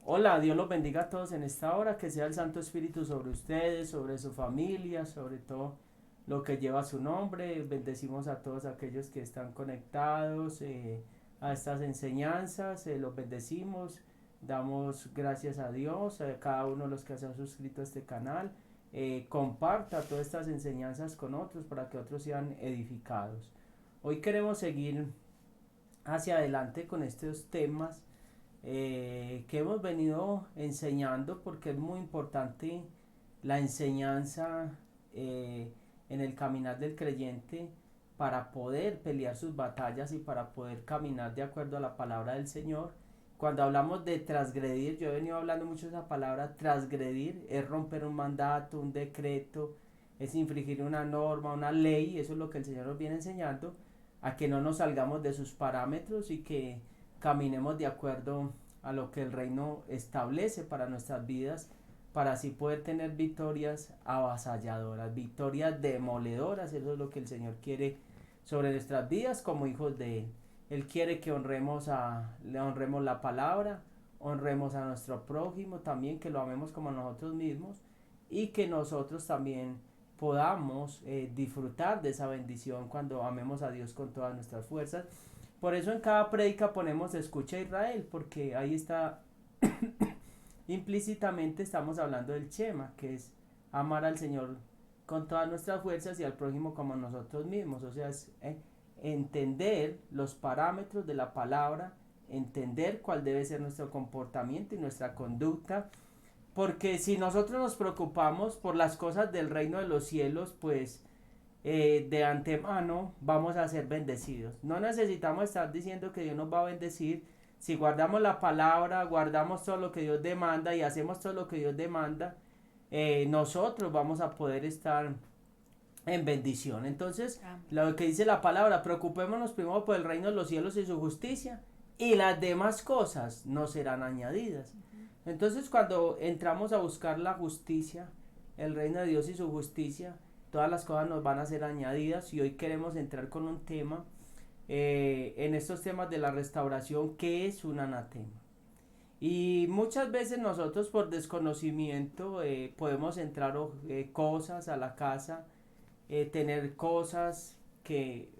Hola, Dios los bendiga a todos en esta hora, que sea el Santo Espíritu sobre ustedes, sobre su familia, sobre todo lo que lleva su nombre. Bendecimos a todos aquellos que están conectados a estas enseñanzas, los bendecimos, damos gracias a Dios, a cada uno de los que se han suscrito a este canal. Comparta todas estas enseñanzas con otros para que otros sean edificados. Hoy queremos seguir hacia adelante con estos temas que hemos venido enseñando porque es muy importante la enseñanza en el caminar del creyente para poder pelear sus batallas y para poder caminar de acuerdo a la palabra del Señor. Cuando hablamos de transgredir, yo he venido hablando mucho de esa palabra. Transgredir es romper un mandato, un decreto, es infringir una norma, una ley. Eso es lo que el Señor nos viene enseñando, a que no nos salgamos de sus parámetros y que caminemos de acuerdo a lo que el reino establece para nuestras vidas, para así poder tener victorias avasalladoras, victorias demoledoras. Eso es lo que el Señor quiere sobre nuestras vidas como hijos de Él. Él quiere que le honremos la palabra, honremos a nuestro prójimo también, que lo amemos como a nosotros mismos y que nosotros también podamos disfrutar de esa bendición cuando amemos a Dios con todas nuestras fuerzas. Por eso en cada prédica ponemos escucha a Israel, porque ahí está implícitamente estamos hablando del Shema, que es amar al Señor con todas nuestras fuerzas y al prójimo como nosotros mismos. O sea, es entender los parámetros de la palabra, entender cuál debe ser nuestro comportamiento y nuestra conducta, porque si nosotros nos preocupamos por las cosas del reino de los cielos, pues de antemano vamos a ser bendecidos. No necesitamos estar diciendo que Dios nos va a bendecir. Si guardamos la palabra, guardamos todo lo que Dios demanda y hacemos todo lo que Dios demanda, nosotros vamos a poder estar en bendición. Entonces, lo que dice la palabra, preocupémonos primero por el reino de los cielos y su justicia, y las demás cosas no serán añadidas. Entonces, cuando entramos a buscar la justicia, el reino de Dios y su justicia, todas las cosas nos van a ser añadidas. Y hoy queremos entrar con un tema, en estos temas de la restauración, ¿qué es un anatema? Y muchas veces nosotros por desconocimiento podemos entrar cosas a la casa, tener cosas que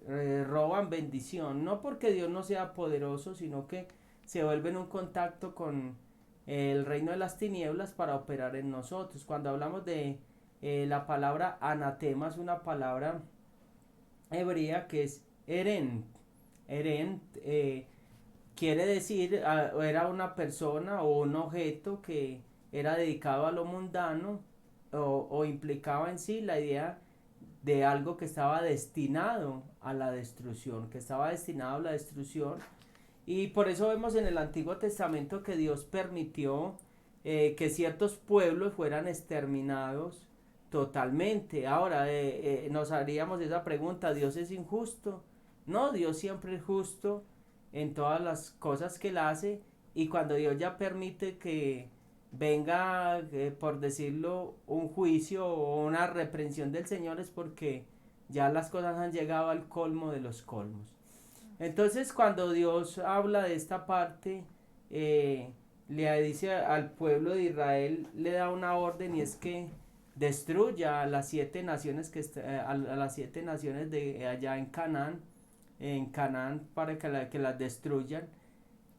roban bendición, no porque Dios no sea poderoso, sino que se vuelven un contacto con el reino de las tinieblas para operar en nosotros. Cuando hablamos de la palabra anatema, es una palabra hebrea que es eren. Eren quiere decir, era una persona o un objeto que era dedicado a lo mundano, o implicaba en sí la idea de algo que estaba destinado a la destrucción, que estaba destinado a la destrucción. Y por eso vemos en el Antiguo Testamento que Dios permitió que ciertos pueblos fueran exterminados totalmente. Ahora nos haríamos esa pregunta, ¿Dios es injusto? No, Dios siempre es justo en todas las cosas que Él hace, y cuando Dios ya permite que venga, por decirlo, un juicio o una reprensión del Señor, es porque ya las cosas han llegado al colmo de los colmos. Entonces, cuando Dios habla de esta parte, eh, le dice al pueblo de Israel, le da una orden, y es que destruya a las 7 naciones a las 7 naciones de allá en Canaán, para que las destruyan,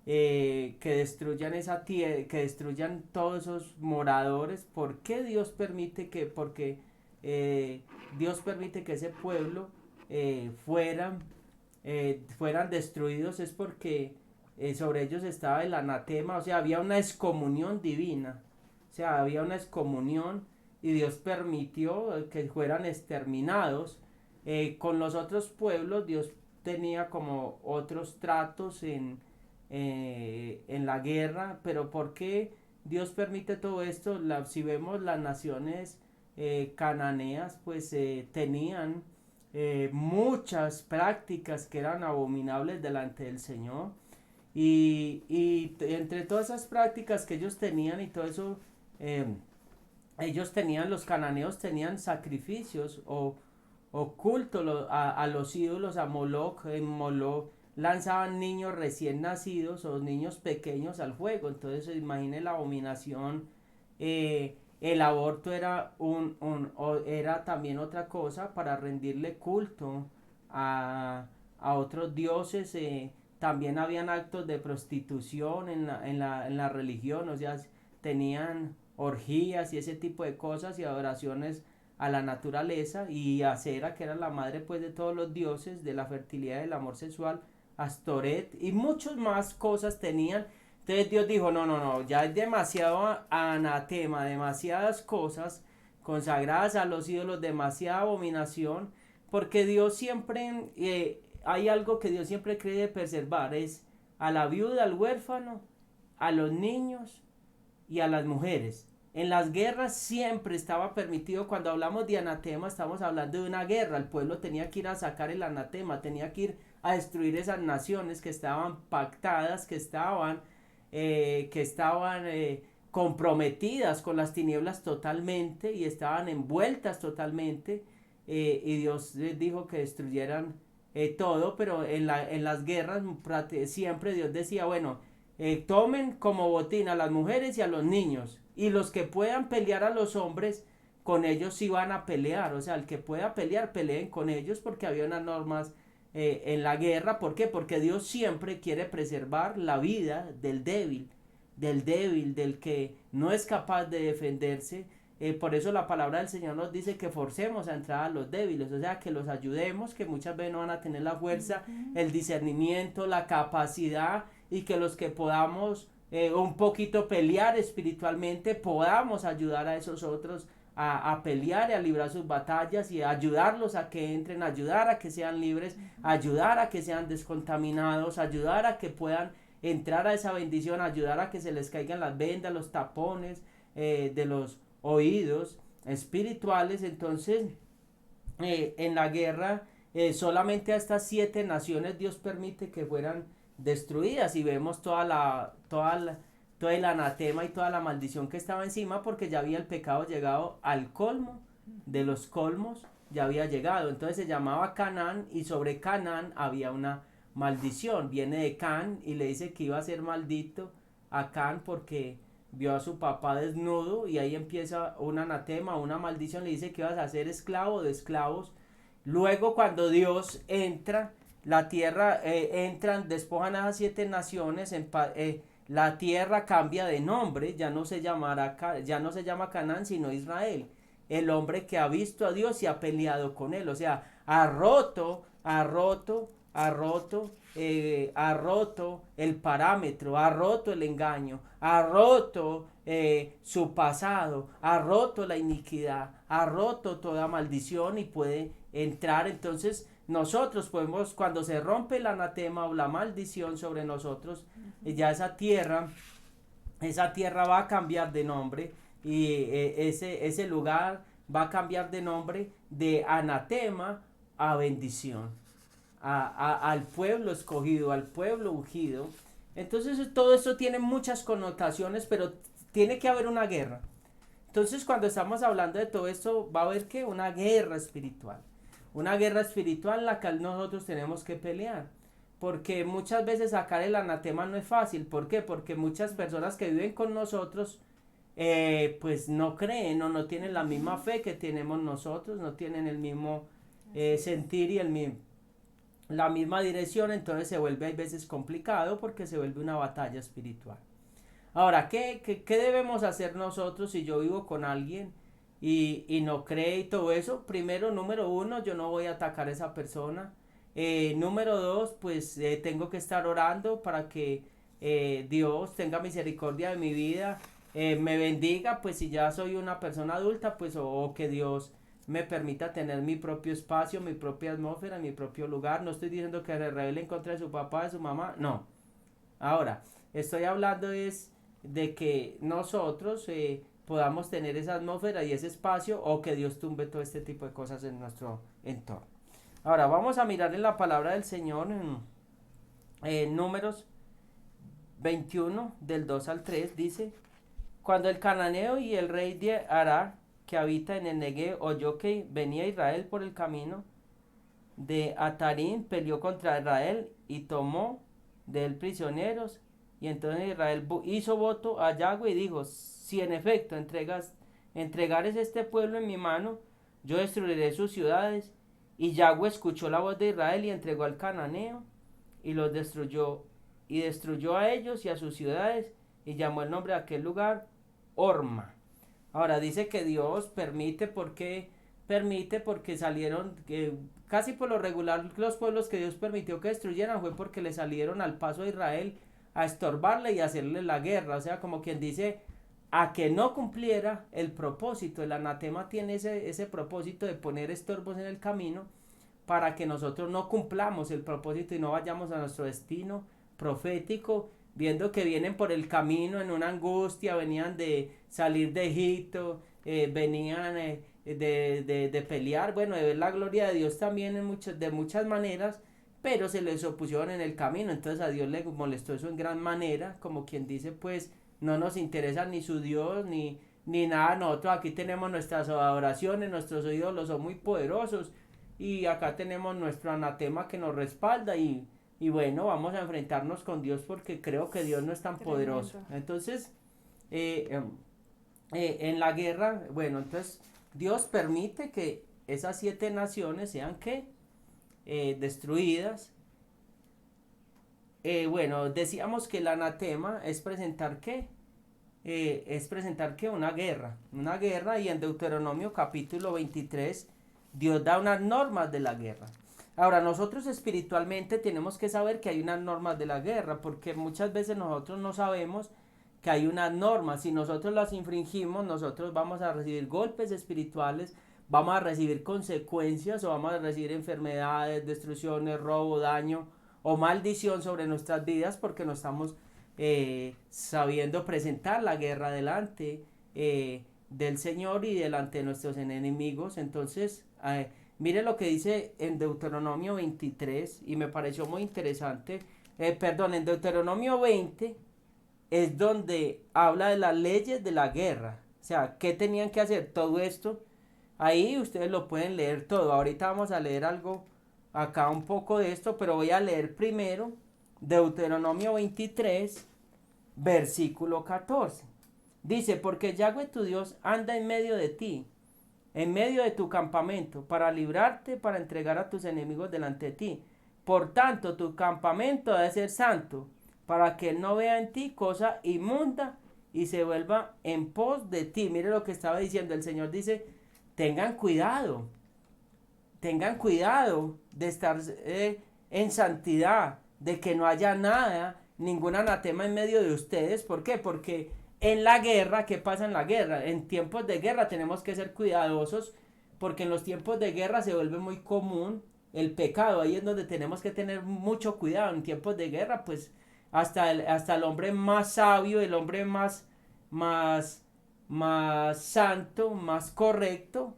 que destruyan esa tierra, que destruyan todos esos moradores. ¿Por qué Dios permite que? Porque Dios permite que ese pueblo fueran destruidos, es porque sobre ellos estaba el anatema, o sea, había una excomunión divina, o sea, había una excomunión, y Dios permitió que fueran exterminados. Con los otros pueblos Dios tenía como otros tratos en la guerra, pero ¿por qué Dios permite todo esto? Si vemos las naciones cananeas, pues tenían muchas prácticas que eran abominables delante del Señor. Y entre todas esas prácticas que ellos tenían y todo eso, eh, ellos tenían, los cananeos tenían sacrificios o culto a los ídolos, a Moloch. En Moloch lanzaban niños recién nacidos o niños pequeños al fuego. Entonces imagine la abominación. El aborto era también otra cosa para rendirle culto a otros dioses. También habían actos de prostitución en la religión, o sea, tenían orgías y ese tipo de cosas y adoraciones a la naturaleza, y Acera, que era la madre pues de todos los dioses de la fertilidad y del amor sexual, Astoret y muchas más cosas tenían. Entonces Dios dijo, no, no, no, ya es demasiado anatema, demasiadas cosas consagradas a los ídolos, demasiada abominación, porque Dios siempre, hay algo que Dios siempre cree preservar, es a la viuda, al huérfano, a los niños y a las mujeres. En las guerras siempre estaba permitido. Cuando hablamos de anatema, estamos hablando de una guerra. El pueblo tenía que ir a sacar el anatema, tenía que ir a destruir esas naciones que estaban pactadas, que estaban comprometidas con las tinieblas totalmente y estaban envueltas totalmente. Y Dios les dijo que destruyeran todo, pero en las guerras siempre Dios decía, bueno, tomen como botín a las mujeres y a los niños, y los que puedan pelear a los hombres, con ellos sí van a pelear, o sea, el que pueda pelear, peleen con ellos, porque había unas normas en la guerra. ¿Por qué? Porque Dios siempre quiere preservar la vida del débil, del que no es capaz de defenderse. Por eso la palabra del Señor nos dice que forcemos a entrar a los débiles, o sea, que los ayudemos, que muchas veces no van a tener la fuerza, el discernimiento, la capacidad, y que los que podamos un poquito pelear espiritualmente, podamos ayudar a esos otros a pelear y a librar sus batallas, y ayudarlos a que entren, ayudar a que sean libres, ayudar a que sean descontaminados, ayudar a que puedan entrar a esa bendición, ayudar a que se les caigan las vendas, los tapones de los oídos espirituales. Entonces, en la guerra, solamente a estas 7 naciones Dios permite que fueran destruidas, y vemos todo el anatema y toda la maldición que estaba encima, porque ya había el pecado llegado al colmo de los colmos, ya había llegado. Entonces se llamaba Canaán, y sobre Canaán había una maldición. Viene de Can y le dice que iba a ser maldito a Can porque vio a su papá desnudo, y ahí empieza un anatema, una maldición. Le dice que ibas a ser esclavo de esclavos. Luego, cuando Dios entra, la tierra, entran, despojan a las 7 naciones, la tierra cambia de nombre, ya no se llama Canaán, sino Israel. El hombre que ha visto a Dios y ha peleado con él, o sea, ha roto el parámetro, ha roto el engaño, ha roto su pasado, ha roto la iniquidad, ha roto toda maldición, y puede entrar. Entonces nosotros podemos, cuando se rompe el anatema o la maldición sobre nosotros, ya esa tierra va a cambiar de nombre, y ese lugar va a cambiar de nombre de anatema a bendición, al pueblo escogido, al pueblo ungido. Entonces todo esto tiene muchas connotaciones, pero tiene que haber una guerra. Entonces, cuando estamos hablando de todo esto, va a haber que una guerra espiritual. Una guerra espiritual en la que nosotros tenemos que pelear. Porque muchas veces sacar el anatema no es fácil. ¿Por qué? Porque muchas personas que viven con nosotros, pues no creen o no tienen la misma fe que tenemos nosotros, no tienen el mismo sentir y la misma dirección. Entonces se vuelve a veces complicado, porque se vuelve una batalla espiritual. Ahora, ¿qué debemos hacer nosotros si yo vivo con alguien y no cree y todo eso? Primero, número 1, yo no voy a atacar a esa persona. Número 2, pues tengo que estar orando para que Dios tenga misericordia de mi vida, me bendiga, pues si ya soy una persona adulta, pues o que Dios me permita tener mi propio espacio, mi propia atmósfera, mi propio lugar. No estoy diciendo que se rebele en contra de su papá, de su mamá, no. Ahora, estoy hablando de que nosotros podamos tener esa atmósfera y ese espacio, o que Dios tumbe todo este tipo de cosas en nuestro entorno. Ahora vamos a mirar en la palabra del Señor en Números 21 del 2 al 3. Dice: cuando el cananeo y el rey de Ará, que habita en el Negev, oyó que venía Israel por el camino, de Atarim peleó contra Israel y tomó de él prisioneros. Y entonces Israel hizo voto a Yahweh y dijo, si en efecto entregares este pueblo en mi mano, yo destruiré sus ciudades. Y Yahweh escuchó la voz de Israel y entregó al cananeo y los destruyó. Y destruyó a ellos y a sus ciudades y llamó el nombre de aquel lugar Orma. Ahora dice que Dios permite porque salieron, casi por lo regular los pueblos que Dios permitió que destruyeran fue porque le salieron al paso a Israel a estorbarle y a hacerle la guerra, o sea, como quien dice, a que no cumpliera el propósito. El anatema tiene ese propósito de poner estorbos en el camino para que nosotros no cumplamos el propósito y no vayamos a nuestro destino profético, viendo que vienen por el camino en una angustia, venían de salir de Egipto, venían de pelear, bueno, de ver la gloria de Dios también de muchas maneras, pero se les opusieron en el camino, entonces a Dios le molestó eso en gran manera, como quien dice, pues no nos interesa ni su Dios, ni nada, nosotros aquí tenemos nuestras adoraciones, nuestros ídolos son muy poderosos, y acá tenemos nuestro anatema que nos respalda y bueno, vamos a enfrentarnos con Dios porque creo que Dios no es tan Tremendo. poderoso. Entonces, en la guerra, bueno, entonces Dios permite que esas 7 naciones sean que destruidas. Bueno, decíamos que el anatema es presentar qué, es presentar que una guerra, y en Deuteronomio capítulo 23 Dios da unas normas de la guerra. Ahora, nosotros espiritualmente tenemos que saber que hay unas normas de la guerra, porque muchas veces nosotros no sabemos que hay unas normas. Si nosotros las infringimos, nosotros vamos a recibir golpes espirituales, vamos a recibir consecuencias o vamos a recibir enfermedades, destrucciones, robo, daño o maldición sobre nuestras vidas porque no estamos sabiendo presentar la guerra delante del Señor y delante de nuestros enemigos. Entonces, mire lo que dice en Deuteronomio 23 y me pareció muy interesante. En Deuteronomio 20 es donde habla de las leyes de la guerra. O sea, ¿qué tenían que hacer? Todo esto, ahí ustedes lo pueden leer todo. Ahorita vamos a leer algo acá un poco de esto, pero voy a leer primero Deuteronomio 23, versículo 14. Dice, porque Yahweh tu Dios anda en medio de ti, en medio de tu campamento, para librarte, para entregar a tus enemigos delante de ti. Por tanto, tu campamento debe ser santo, para que él no vea en ti cosa inmunda y se vuelva en pos de ti. Mire lo que estaba diciendo. El Señor dice, tengan cuidado de estar en santidad, de que no haya nada, ningún anatema en medio de ustedes. ¿Por qué? Porque en la guerra, ¿qué pasa en la guerra? En tiempos de guerra tenemos que ser cuidadosos porque en los tiempos de guerra se vuelve muy común el pecado. Ahí es donde tenemos que tener mucho cuidado. En tiempos de guerra, pues hasta el hombre más sabio, el hombre más santo, más correcto,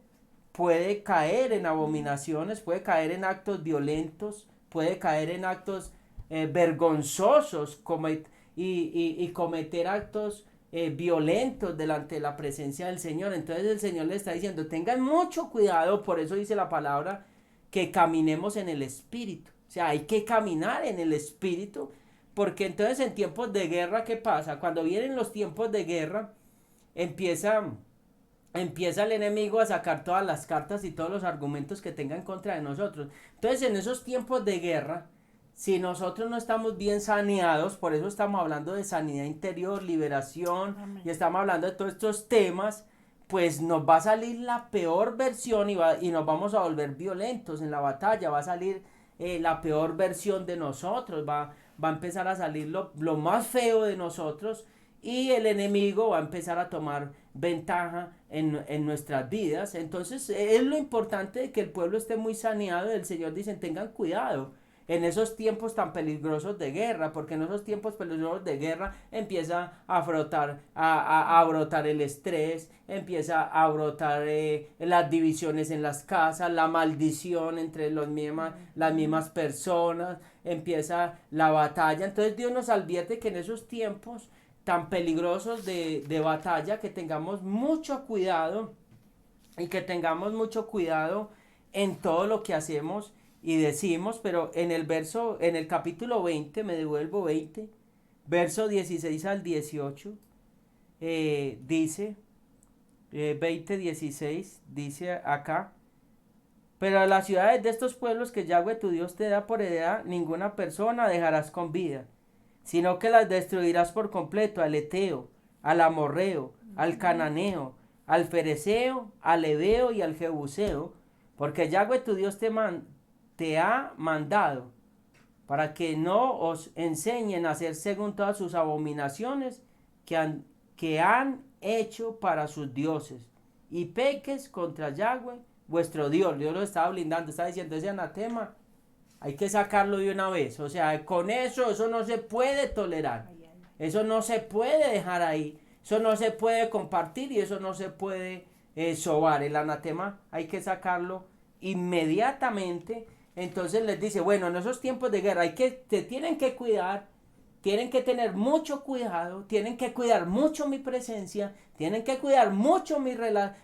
puede caer en abominaciones, puede caer en actos violentos, puede caer en actos vergonzosos y cometer actos violentos delante de la presencia del Señor. Entonces el Señor le está diciendo, tengan mucho cuidado, por eso dice la palabra, que caminemos en el Espíritu. O sea, hay que caminar en el Espíritu, porque entonces en tiempos de guerra, ¿qué pasa? Cuando vienen los tiempos de guerra, empieza el enemigo a sacar todas las cartas y todos los argumentos que tenga en contra de nosotros. Entonces, en esos tiempos de guerra, si nosotros no estamos bien saneados, por eso estamos hablando de sanidad interior, liberación, Amén. y estamos hablando de todos estos temas, pues nos va a salir la peor versión y nos vamos a volver violentos en la batalla, va a salir la peor versión de nosotros, va a empezar a salir lo más feo de nosotros y el enemigo va a empezar a tomar ventaja en nuestras vidas. Entonces es lo importante de que el pueblo esté muy saneado. El Señor dice, tengan cuidado en esos tiempos tan peligrosos de guerra, porque en esos tiempos peligrosos de guerra empieza a brotar el estrés, empieza a brotar las divisiones en las casas, la maldición entre las mismas personas, empieza la batalla. Entonces Dios nos advierte que en esos tiempos tan peligrosos de batalla, que tengamos mucho cuidado y que tengamos mucho cuidado en todo lo que hacemos y decimos, pero en el capítulo 20, me devuelvo 20, verso 16 al 18, dice, 20:16, dice acá: pero a las ciudades de estos pueblos que Yahweh tu Dios te da por heredad, ninguna persona dejarás con vida, sino que las destruirás por completo: al Eteo, al Amorreo, al Cananeo, al Fereceo, al Heveo y al Jebuseo, porque Yahweh tu Dios te ha mandado para que no os enseñen a hacer según todas sus abominaciones que han hecho para sus dioses, y peques contra Yahweh vuestro Dios. Dios lo estaba blindando, está diciendo: ese anatema hay que sacarlo de una vez. O sea, con eso no se puede tolerar. Eso no se puede dejar ahí. Eso no se puede compartir y eso no se puede sobar. El anatema hay que sacarlo inmediatamente. Entonces les dice: bueno, en esos tiempos de guerra te tienen que cuidar, tienen que tener mucho cuidado, tienen que cuidar mucho mi presencia, tienen que cuidar mucho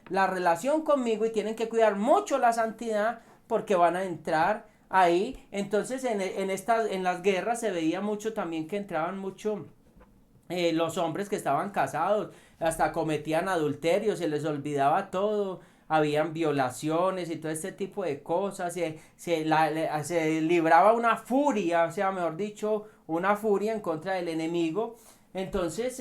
la relación conmigo, y tienen que cuidar mucho la santidad, porque van a entrar ahí. Entonces en las guerras se veía mucho también que entraban mucho los hombres que estaban casados, hasta cometían adulterio, se les olvidaba todo, habían violaciones y todo este tipo de cosas, se libraba una furia, o sea, mejor dicho, una furia en contra del enemigo. Entonces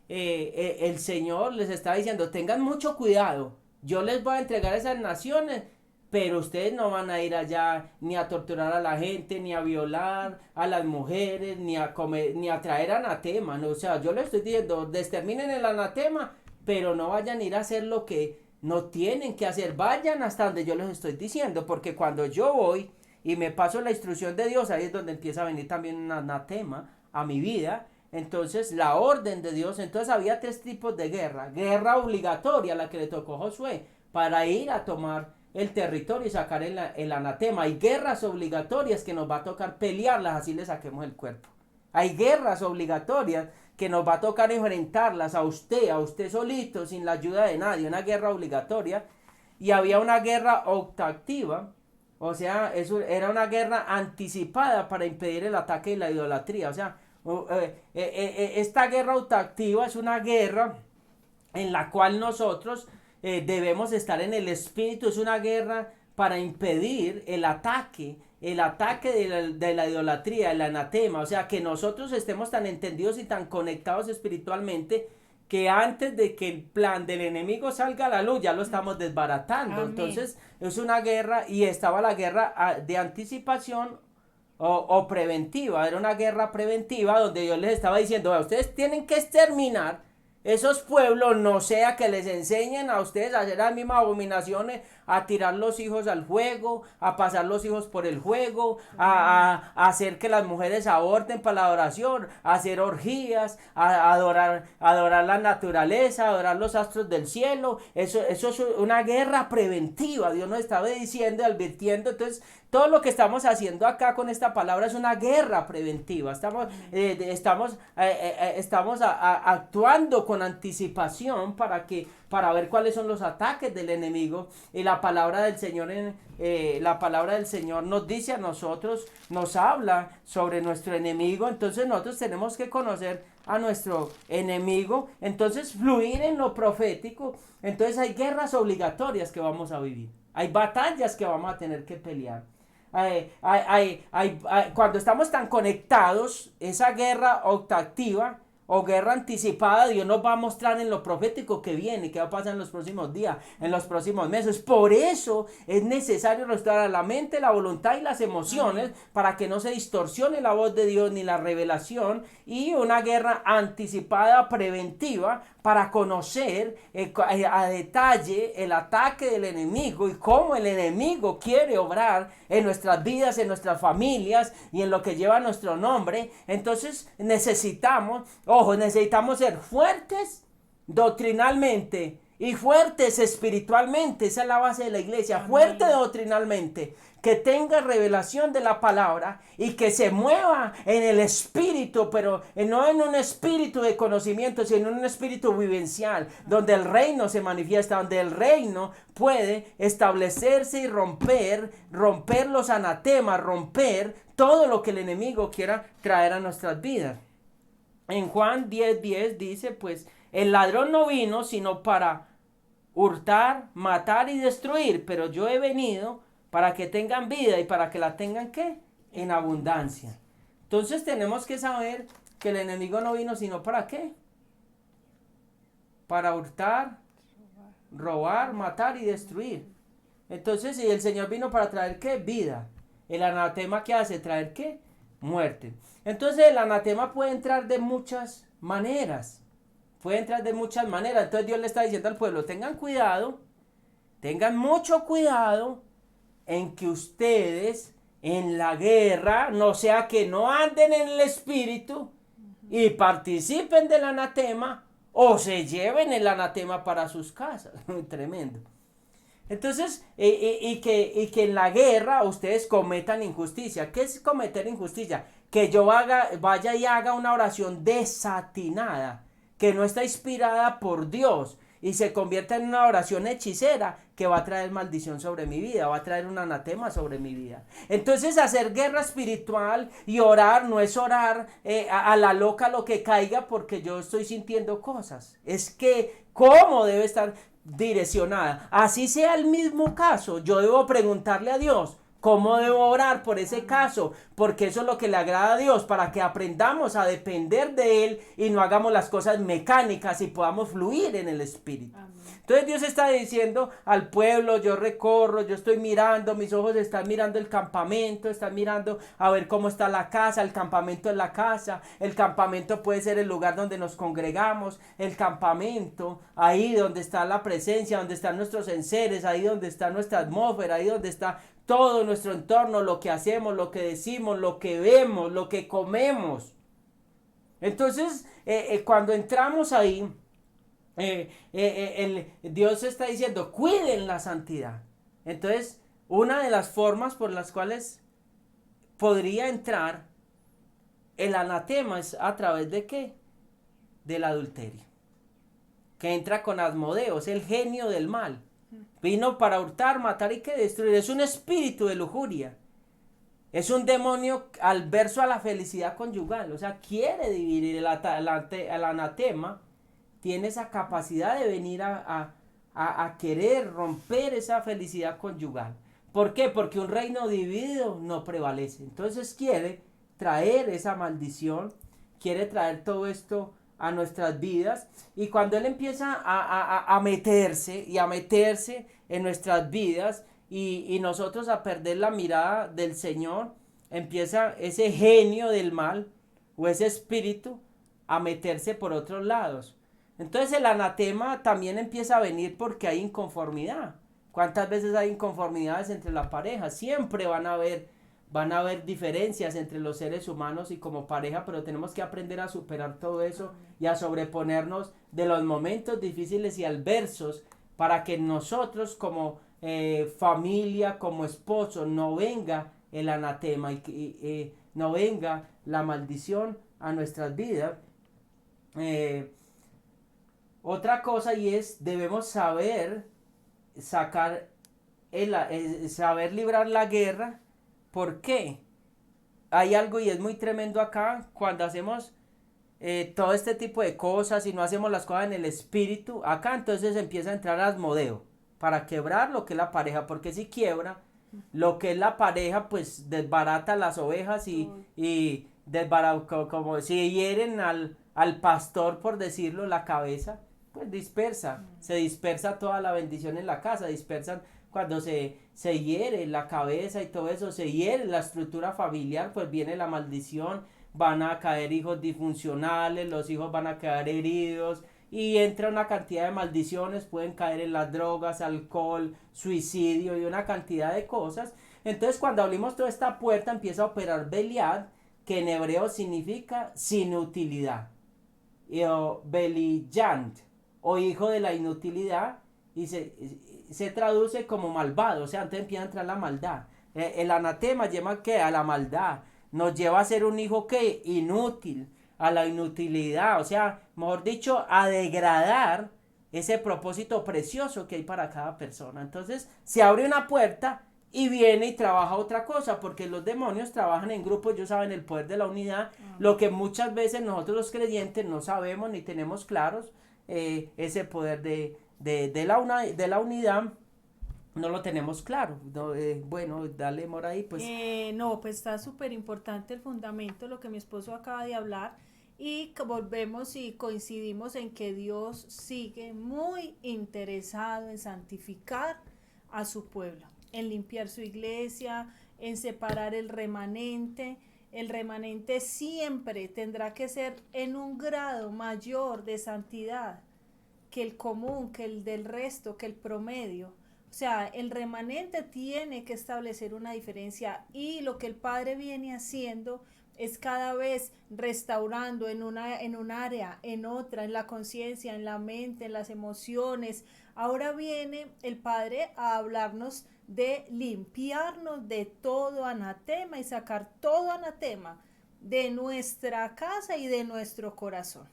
el Señor les está diciendo: tengan mucho cuidado, yo les voy a entregar esas naciones, pero ustedes no van a ir allá ni a torturar a la gente, ni a violar a las mujeres, ni a comer, ni a traer anatema, ¿no? O sea, yo les estoy diciendo: desterminen el anatema, pero no vayan a ir a hacer lo que no tienen que hacer. Vayan hasta donde yo les estoy diciendo, porque cuando yo voy y me paso la instrucción de Dios, ahí es donde empieza a venir también un anatema a mi vida. Entonces la orden de Dios. Entonces había tres tipos de guerra: guerra obligatoria, la que le tocó a Josué para ir a tomar el territorio y sacar el anatema. Hay guerras obligatorias que nos va a tocar pelearlas, así le saquemos el cuerpo. Hay guerras obligatorias que nos va a tocar enfrentarlas a usted solito, sin la ayuda de nadie, una guerra obligatoria. Y había una guerra optativa, o sea, eso era una guerra anticipada para impedir el ataque de la idolatría. O sea, esta guerra optativa es una guerra en la cual nosotros debemos estar en el espíritu. Es una guerra para impedir el ataque de la idolatría, el anatema. O sea, que nosotros estemos tan entendidos y tan conectados espiritualmente, que antes de que el plan del enemigo salga a la luz ya lo estamos desbaratando. Amén. Entonces es una guerra, y estaba la guerra de anticipación o preventiva. Era una guerra preventiva donde Dios les estaba diciendo: ustedes tienen que exterminar esos pueblos, no sea que les enseñen a ustedes a hacer las mismas abominaciones, a tirar los hijos al fuego, a pasar los hijos por el fuego, a hacer que las mujeres aborten para la adoración, a hacer orgías, a adorar la naturaleza, a adorar los astros del cielo. Eso es una guerra preventiva. Dios nos estaba diciendo, advirtiendo. Entonces, todo lo que estamos haciendo acá con esta palabra es una guerra preventiva. Estamos actuando con anticipación para ver cuáles son los ataques del enemigo. Y la palabra del Señor nos dice a nosotros, nos habla sobre nuestro enemigo. Entonces nosotros tenemos que conocer a nuestro enemigo, entonces fluir en lo profético. Entonces hay guerras obligatorias que vamos a vivir, hay batallas que vamos a tener que pelear. Cuando estamos tan conectados, esa guerra optativa o guerra anticipada, Dios nos va a mostrar en lo profético que viene, que va a pasar en los próximos días, en los próximos meses. Por eso es necesario restaurar la mente, la voluntad y las emociones, para que no se distorsione la voz de Dios ni la revelación. Y una guerra anticipada, preventiva, para conocer a detalle el ataque del enemigo y cómo el enemigo quiere obrar en nuestras vidas, en nuestras familias y en lo que lleva nuestro nombre. Entonces necesitamos ser fuertes doctrinalmente y fuertes espiritualmente. Esa es la base de la iglesia. Amén. Fuerte doctrinalmente, que tenga revelación de la palabra y que se mueva en el espíritu, pero no en un espíritu de conocimiento, sino en un espíritu vivencial, donde el reino se manifiesta, donde el reino puede establecerse y romper los anatemas, romper todo lo que el enemigo quiera traer a nuestras vidas. En Juan 10:10 dice, pues el ladrón no vino sino para hurtar, matar y destruir, pero yo he venido para que tengan vida y para que la tengan ¿qué? En abundancia. Entonces tenemos que saber que el enemigo no vino sino para ¿qué? Para hurtar, robar, matar y destruir. Entonces, si el Señor vino para traer ¿qué? Vida. El anatema ¿qué hace? Traer ¿qué? Muerte. Entonces el anatema puede entrar de muchas maneras. Puede entrar de muchas maneras. Entonces Dios le está diciendo al pueblo, tengan cuidado, tengan mucho cuidado en que ustedes en la guerra, no sea que no anden en el espíritu y participen del anatema o se lleven el anatema para sus casas. Tremendo. Entonces, y que en la guerra ustedes cometan injusticia. ¿Qué es cometer injusticia? Que yo vaya y haga una oración desatinada, que no está inspirada por Dios y se convierta en una oración hechicera que va a traer maldición sobre mi vida, va a traer un anatema sobre mi vida. Entonces hacer guerra espiritual y orar no es orar a la loca lo que caiga porque yo estoy sintiendo cosas. Es que cómo debe estar direccionada. Así sea el mismo caso, yo debo preguntarle a Dios cómo debo orar por ese caso, porque eso es lo que le agrada a Dios, para que aprendamos a depender de Él y no hagamos las cosas mecánicas y podamos fluir en el Espíritu. Amén. Entonces Dios está diciendo al pueblo, yo recorro, yo estoy mirando, mis ojos están mirando el campamento, están mirando a ver cómo está la casa, el campamento es la casa, el campamento puede ser el lugar donde nos congregamos, el campamento, ahí donde está la presencia, donde están nuestros enseres, ahí donde está nuestra atmósfera, ahí donde está todo nuestro entorno, lo que hacemos, lo que decimos, lo que vemos, lo que comemos. Entonces, cuando entramos ahí, Dios está diciendo, cuiden la santidad. Entonces, una de las formas por las cuales podría entrar el anatema es a través de ¿qué? Del adulterio. Que entra con Asmodeo, es el genio del mal. Vino para hurtar, matar y que destruir. Es un espíritu de lujuria. Es un demonio adverso a la felicidad conyugal. O sea, quiere dividir el anatema. Tiene esa capacidad de venir a querer romper esa felicidad conyugal. ¿Por qué? Porque un reino dividido no prevalece. Entonces quiere traer esa maldición. Quiere traer todo esto a nuestras vidas, y cuando Él empieza a meterse y a meterse en nuestras vidas y nosotros a perder la mirada del Señor, empieza ese genio del mal o ese espíritu a meterse por otros lados. Entonces el anatema también empieza a venir porque hay inconformidad. ¿Cuántas veces hay inconformidades entre la pareja? Siempre van a haber diferencias entre los seres humanos y como pareja, pero tenemos que aprender a superar todo eso y a sobreponernos de los momentos difíciles y adversos para que nosotros como familia, como esposo, no venga el anatema y no venga la maldición a nuestras vidas. Otra cosa y es, debemos saber saber librar la guerra. ¿Por qué? Hay algo y es muy tremendo acá cuando hacemos todo este tipo de cosas y no hacemos las cosas en el espíritu. Acá entonces empieza a entrar Asmodeo para quebrar lo que es la pareja, porque si quiebra lo que es la pareja, pues desbarata las ovejas y desbarata, como si hieren al pastor, por decirlo, la cabeza, pues dispersa, se dispersa toda la bendición en la casa, dispersan. Cuando se hiere la cabeza y todo eso, se hiere la estructura familiar, pues viene la maldición, van a caer hijos disfuncionales, los hijos van a quedar heridos y entra una cantidad de maldiciones, pueden caer en las drogas, alcohol, suicidio y una cantidad de cosas. Entonces cuando abrimos toda esta puerta empieza a operar Belial, que en hebreo significa sin utilidad, o Beliyant, o hijo de la inutilidad, y se traduce como malvado, o sea, antes empieza a entrar la maldad. El anatema lleva ¿qué? A la maldad, nos lleva a ser un hijo que inútil, a la inutilidad, o sea, mejor dicho, a degradar ese propósito precioso que hay para cada persona. Entonces se abre una puerta y viene y trabaja otra cosa, porque los demonios trabajan en grupos, ellos saben el poder de la unidad, lo que muchas veces nosotros los creyentes no sabemos ni tenemos claros, ese poder de la unidad no lo tenemos claro. No, bueno, dale Mora ahí, pues. No, pues está súper importante el fundamento, lo que mi esposo acaba de hablar, y que volvemos y coincidimos en que Dios sigue muy interesado en santificar a su pueblo, en limpiar su iglesia, en separar el remanente. El remanente siempre tendrá que ser en un grado mayor de santidad que el común, que el del resto, que el promedio. O sea, el remanente tiene que establecer una diferencia, y lo que el Padre viene haciendo es cada vez restaurando en un área, en otra, en la conciencia, en la mente, en las emociones. Ahora viene el Padre a hablarnos de limpiarnos de todo anatema y sacar todo anatema de nuestra casa y de nuestro corazón.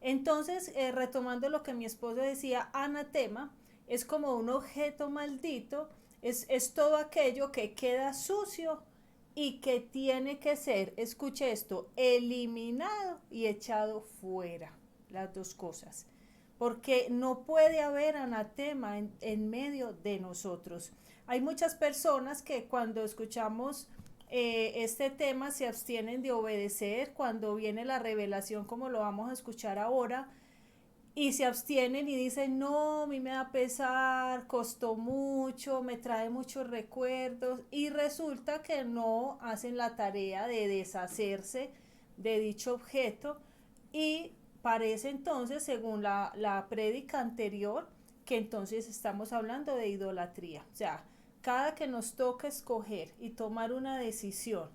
Entonces, retomando lo que mi esposo decía, anatema es como un objeto maldito, es todo aquello que queda sucio y que tiene que ser, escuche esto, eliminado y echado fuera, las dos cosas, porque no puede haber anatema en medio de nosotros. Hay muchas personas que cuando escuchamos este tema se abstienen de obedecer cuando viene la revelación, como lo vamos a escuchar ahora, y se abstienen y dicen, no, a mí me da pesar, costó mucho, me trae muchos recuerdos, y resulta que no hacen la tarea de deshacerse de dicho objeto, y parece entonces, según la prédica anterior, que entonces estamos hablando de idolatría. O sea, cada que nos toca escoger y tomar una decisión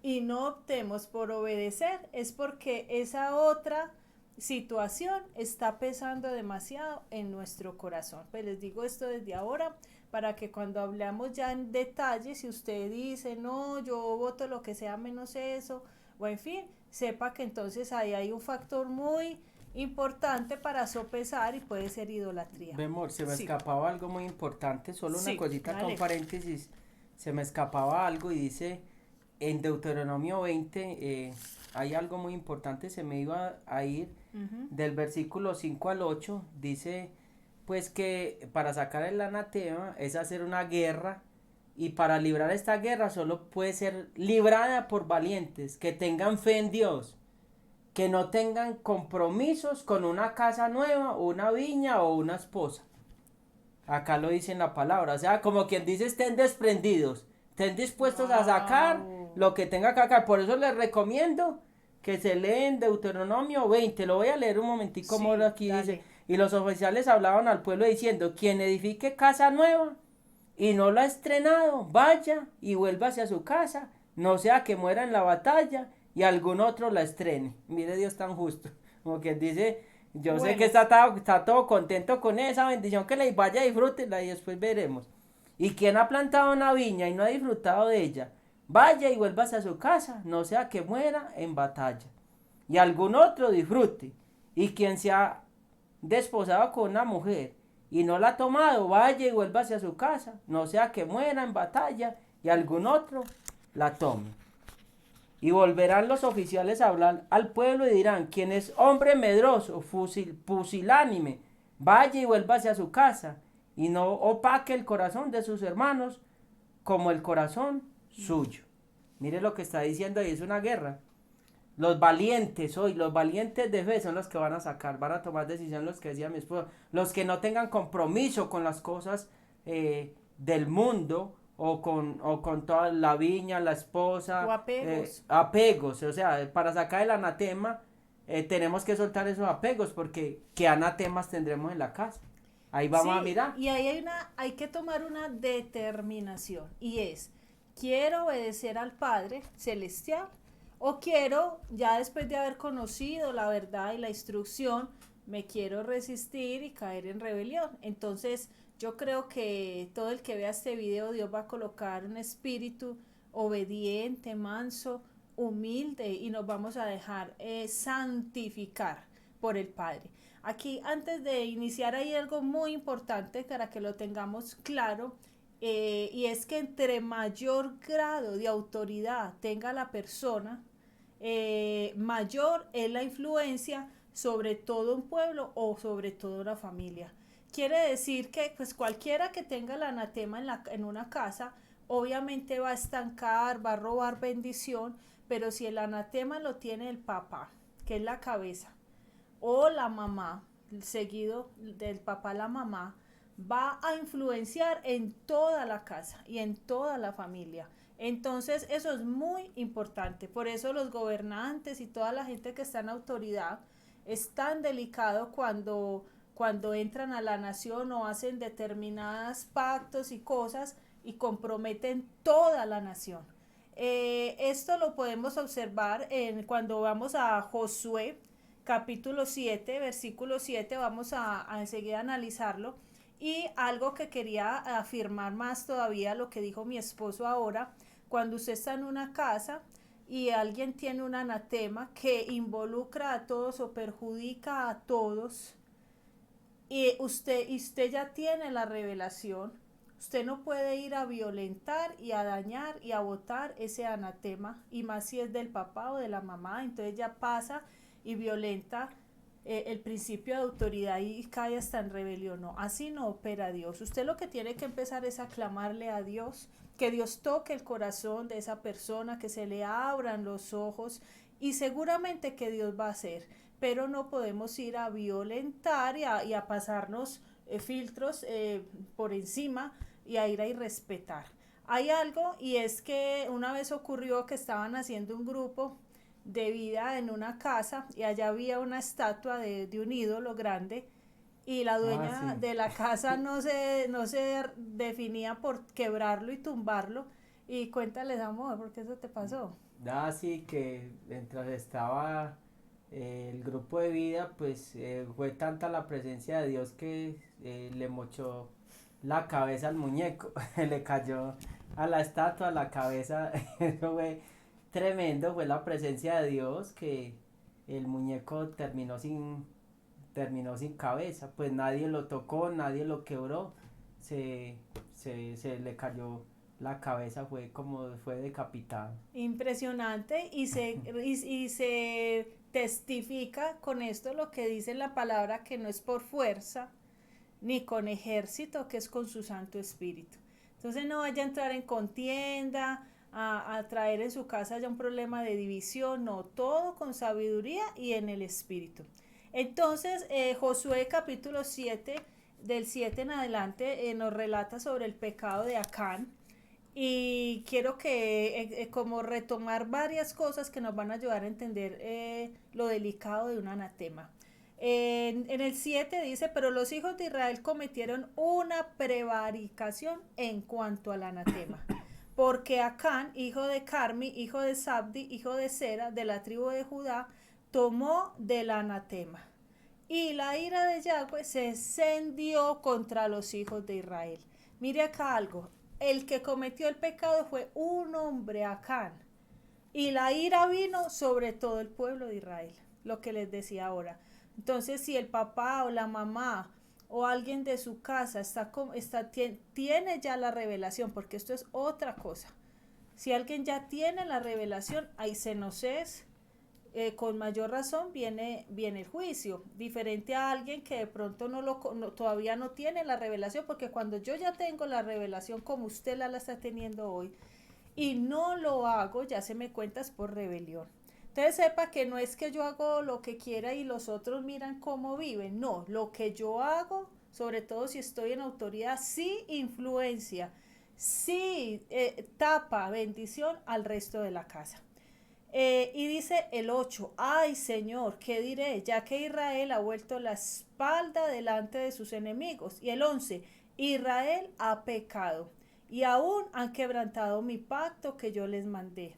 y no optemos por obedecer, es porque esa otra situación está pesando demasiado en nuestro corazón. Pues les digo esto desde ahora para que cuando hablamos ya en detalle, si usted dice, no, yo voto lo que sea menos eso, o en fin, sepa que entonces ahí hay un factor muy importante para sopesar y puede ser idolatría. Vemos, se me Sí, escapaba algo muy importante, solo una sí, cosita con dale. paréntesis, se me escapaba algo y dice en Deuteronomio 20, hay algo muy importante, se me iba a ir Uh-huh. del versículo 5 al 8, dice pues que para sacar el anatema es hacer una guerra, y para librar esta guerra solo puede ser librada por valientes que tengan fe en Dios, que no tengan compromisos con una casa nueva, una viña o una esposa. Acá lo dice en la palabra, o sea, como quien dice, estén desprendidos, estén dispuestos a sacar Wow. lo que tenga que sacar. Por eso les recomiendo que se leen Deuteronomio 20. Lo voy a leer un momentico, como Sí, aquí dice. dale. Y los oficiales hablaban al pueblo diciendo, quien edifique casa nueva y no la ha estrenado, vaya y vuelva hacia su casa, no sea que muera en la batalla y algún otro la estrene. Mire Dios tan justo, como quien dice, yo sé que Bueno, está todo contento con esa bendición, que le vaya, disfrútela y después veremos. Y quien ha plantado una viña y no ha disfrutado de ella, vaya y vuelva a su casa, no sea que muera en batalla y algún otro disfrute. Y quien se ha desposado con una mujer y no la ha tomado, vaya y vuelva hacia su casa, no sea que muera en batalla y algún otro la tome. Y volverán los oficiales a hablar al pueblo y dirán, quien es hombre medroso, pusilánime, vaya y vuelva hacia su casa, y no opaque el corazón de sus hermanos como el corazón suyo. Mire lo que está diciendo ahí, es una guerra. Los valientes hoy, los valientes de fe son los que van a sacar, van a tomar decisión, los que decía mi esposo, los que no tengan compromiso con las cosas del mundo, o con toda la viña, la o esposa, apegos. apegos, o sea, para sacar el anatema tenemos que soltar esos apegos, porque ¿qué anatemas tendremos en la casa? Ahí vamos a Sí, mirar. y ahí hay que tomar una determinación, y es, quiero obedecer al Padre Celestial, o quiero, ya después de haber conocido la verdad y la instrucción, me quiero resistir y caer en rebelión. Entonces, Yo creo que todo el que vea este video, Dios va a colocar un espíritu obediente, manso, humilde, y nos vamos a dejar santificar por el Padre. Aquí, antes de iniciar, hay algo muy importante para que lo tengamos claro, y es que entre mayor grado de autoridad tenga la persona, mayor es la influencia sobre todo un pueblo o sobre toda una familia. Quiere decir que pues cualquiera que tenga el anatema en una casa, obviamente va a estancar, va a robar bendición, pero si el anatema lo tiene el papá, que es la cabeza, o la mamá, seguido del papá a la mamá, va a influenciar en toda la casa y en toda la familia. Entonces eso es muy importante. Por eso los gobernantes y toda la gente que está en autoridad es tan delicado cuando entran a la nación o hacen determinados pactos y cosas y comprometen toda la nación. Esto lo podemos observar cuando vamos a Josué, capítulo 7, versículo 7, vamos a enseguida analizarlo. Y algo que quería afirmar más todavía, lo que dijo mi esposo ahora, cuando usted está en una casa y alguien tiene un anatema que involucra a todos o perjudica a todos, y usted ya tiene la revelación, usted no puede ir a violentar y a dañar y a botar ese anatema, y más si es del papá o de la mamá, entonces ya pasa y violenta el principio de autoridad y cae hasta en rebelión. No, así no opera Dios. Usted lo que tiene que empezar es a clamarle a Dios, que Dios toque el corazón de esa persona, que se le abran los ojos, y seguramente que Dios va a hacer, pero no podemos ir a violentar y a pasarnos filtros por encima y a ir a irrespetar. Hay algo, y es que una vez ocurrió que estaban haciendo un grupo de vida en una casa y allá había una estatua de un ídolo grande, y la Ah, dueña sí. de la casa no se definía por quebrarlo y tumbarlo. Y cuéntales, amor, ¿por qué eso te pasó? Sí, que mientras estaba el grupo de vida, pues fue tanta la presencia de Dios que le mochó la cabeza al muñeco, le cayó a la estatua, a la cabeza, eso fue tremendo, fue la presencia de Dios que el muñeco terminó sin cabeza, pues nadie lo tocó, nadie lo quebró, se, se le cayó la cabeza, fue decapitado. Impresionante, y se testifica con esto lo que dice la palabra, que no es por fuerza ni con ejército, que es con su Santo Espíritu. Entonces no vaya a entrar en contienda, a traer en su casa ya un problema de división, no, todo con sabiduría y en el Espíritu. Entonces Josué capítulo 7, del 7 en adelante, nos relata sobre el pecado de Acán, y quiero que como retomar varias cosas que nos van a ayudar a entender lo delicado de un anatema. En el 7 dice, pero los hijos de Israel cometieron una prevaricación en cuanto al anatema, porque Acán, hijo de Carmi, hijo de Sabdi, hijo de Sera, de la tribu de Judá, tomó del anatema. Y la ira de Yahweh se encendió contra los hijos de Israel. Mire acá algo, el que cometió el pecado fue un hombre, Acán, y la ira vino sobre todo el pueblo de Israel, lo que les decía ahora. Entonces, si el papá o la mamá o alguien de su casa tiene ya la revelación, porque esto es otra cosa. Si alguien ya tiene la revelación, ahí se nos es, con mayor razón viene el juicio, diferente a alguien que de pronto todavía no tiene la revelación, porque cuando yo ya tengo la revelación como usted la está teniendo hoy y no lo hago, ya se me cuenta es por rebelión. Entonces sepa que no es que yo hago lo que quiera y los otros miran cómo viven, no, lo que yo hago, sobre todo si estoy en autoridad, sí influencia, sí tapa bendición al resto de la casa. Y dice el 8, ay Señor, ¿qué diré? Ya que Israel ha vuelto la espalda delante de sus enemigos. Y el 11, Israel ha pecado y aún han quebrantado mi pacto que yo les mandé.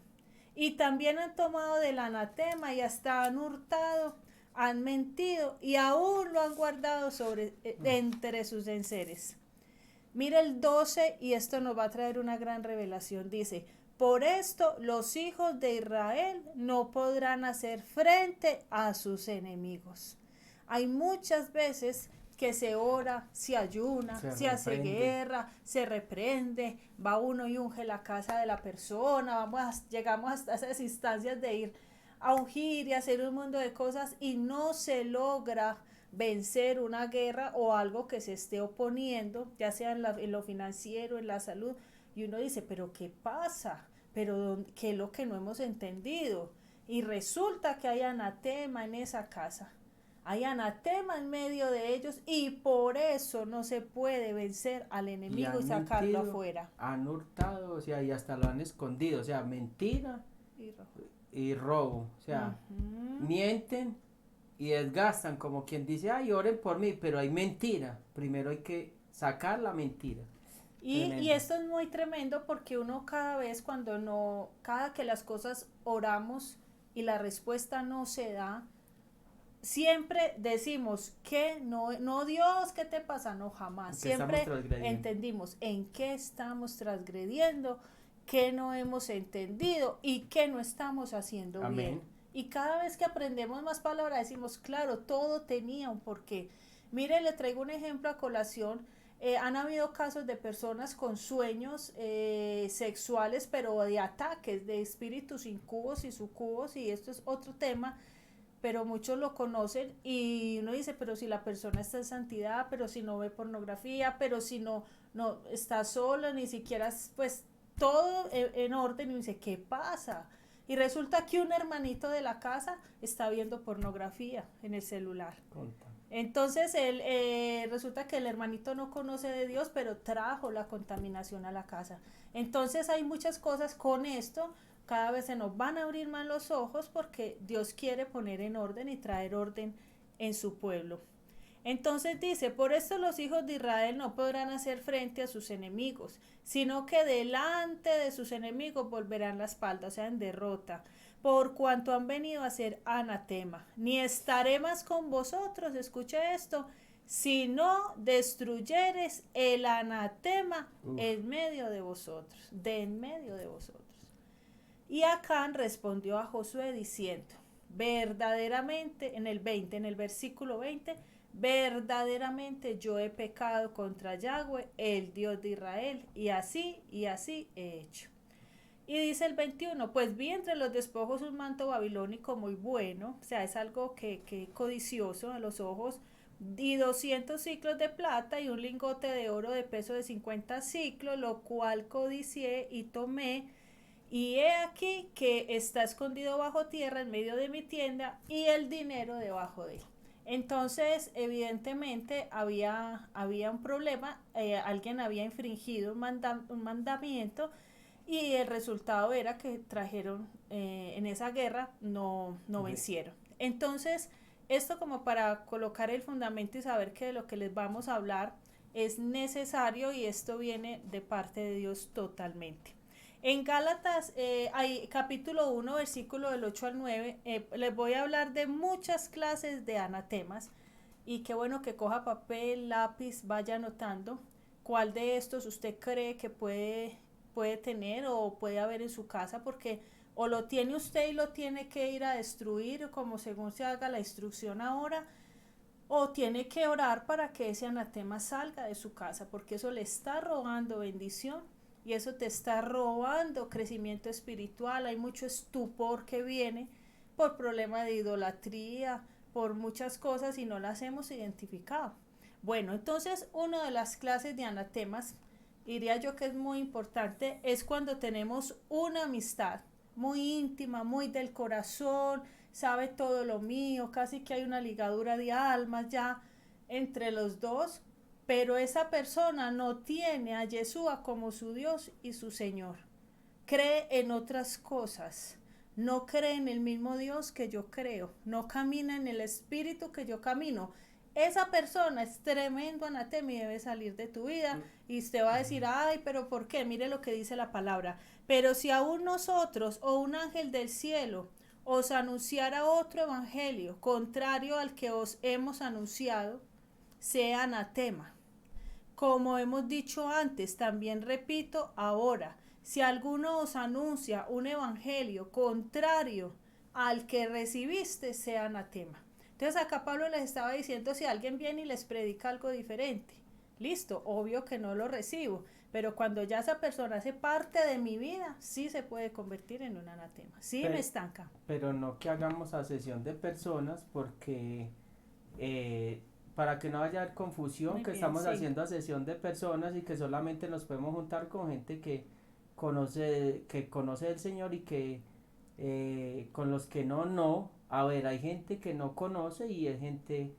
Y también han tomado del anatema y hasta han hurtado, han mentido y aún lo han guardado entre sus enseres. Mira el 12 y esto nos va a traer una gran revelación. Dice, por esto los hijos de Israel no podrán hacer frente a sus enemigos. Hay muchas veces que se ora, se ayuna, se hace guerra, se reprende, va uno y unge la casa de la persona, llegamos hasta esas instancias de ir a ungir y hacer un mundo de cosas y no se logra vencer una guerra o algo que se esté oponiendo, ya sea en lo financiero, en la salud, y uno dice, pero ¿qué pasa? Pero ¿qué es lo que no hemos entendido? Y resulta que hay anatema en esa casa. Hay anatema en medio de ellos y por eso no se puede vencer al enemigo y sacarlo mentido, afuera. Han hurtado, o sea, y hasta lo han escondido, o sea, mentira y robo. O sea, mienten y desgastan, como quien dice, ay, oren por mí, pero hay mentira. Primero hay que sacar la mentira. Y esto es muy tremendo porque uno cada vez cada que las cosas oramos y la respuesta no se da, siempre decimos que no Dios, ¿qué te pasa? No, jamás. Siempre entendimos en qué estamos transgrediendo, qué no hemos entendido y qué no estamos haciendo bien. Y cada vez que aprendemos más palabras decimos, claro, todo tenía un porqué. Mire, le traigo un ejemplo a colación. Han habido casos de personas con sueños sexuales, pero de ataques, de espíritus incubos y sucubos, y esto es otro tema, pero muchos lo conocen y uno dice, pero si la persona está en santidad, pero si no ve pornografía, pero si no está sola, ni siquiera, pues todo en orden, y uno dice, ¿qué pasa? Y resulta que un hermanito de la casa está viendo pornografía en el celular. Entonces resulta que el hermanito no conoce de Dios, pero trajo la contaminación a la casa. Entonces hay muchas cosas con esto. Cada vez se nos van a abrir más los ojos porque Dios quiere poner en orden y traer orden en su pueblo. Entonces dice, por esto los hijos de Israel no podrán hacer frente a sus enemigos, sino que delante de sus enemigos volverán la espalda, o sea, en derrota, por cuanto han venido a ser anatema. Ni estaré más con vosotros, escuche esto, si no destruyeres el anatema en medio de vosotros, de en medio de vosotros. Y Acán respondió a Josué diciendo, verdaderamente, en el versículo 20, verdaderamente yo he pecado contra Yahweh, el Dios de Israel, y así he hecho. Y dice el 21, pues vi entre los despojos un manto babilónico muy bueno, o sea, es algo que codicioso a los ojos, y 200 ciclos de plata y un lingote de oro de peso de 50 ciclos, lo cual codicié y tomé. Y he aquí que está escondido bajo tierra en medio de mi tienda y el dinero debajo de él. Entonces, evidentemente, había un problema, alguien había infringido un mandamiento y el resultado era que trajeron en esa guerra, no vencieron. Entonces, esto como para colocar el fundamento y saber que de lo que les vamos a hablar es necesario y esto viene de parte de Dios totalmente. En Gálatas, hay capítulo 1, versículo del 8 al 9, les voy a hablar de muchas clases de anatemas y qué bueno que coja papel, lápiz, vaya anotando cuál de estos usted cree que puede tener o puede haber en su casa, porque o lo tiene usted y lo tiene que ir a destruir como según se haga la instrucción ahora, o tiene que orar para que ese anatema salga de su casa, porque eso le está robando bendición. Y eso te está robando crecimiento espiritual. Hay mucho estupor que viene por problemas de idolatría, por muchas cosas y no las hemos identificado. Bueno, entonces una de las clases de anatemas, diría yo que es muy importante, es cuando tenemos una amistad muy íntima, muy del corazón, sabe todo lo mío, casi que hay una ligadura de almas ya entre los dos. Pero esa persona no tiene a Yeshua como su Dios y su Señor. Cree en otras cosas. No cree en el mismo Dios que yo creo. No camina en el espíritu que yo camino. Esa persona es tremendo anatema y debe salir de tu vida. Y usted va a decir, ay, pero ¿por qué? Mire lo que dice la palabra. Pero si aún nosotros o un ángel del cielo os anunciara otro evangelio contrario al que os hemos anunciado, sea anatema. Como hemos dicho antes, también repito ahora, si alguno os anuncia un evangelio contrario al que recibiste, sea anatema. Entonces acá Pablo les estaba diciendo, si alguien viene y les predica algo diferente, listo, obvio que no lo recibo, pero cuando ya esa persona hace parte de mi vida, sí se puede convertir en un anatema, sí me Pe- estanca. pero no que hagamos asesión de personas porque eh, para que no haya confusión Muy que bien, estamos sí. haciendo asesión de personas y que solamente nos podemos juntar con gente que conoce el Señor y que con los que no, a ver, hay gente que no conoce y hay gente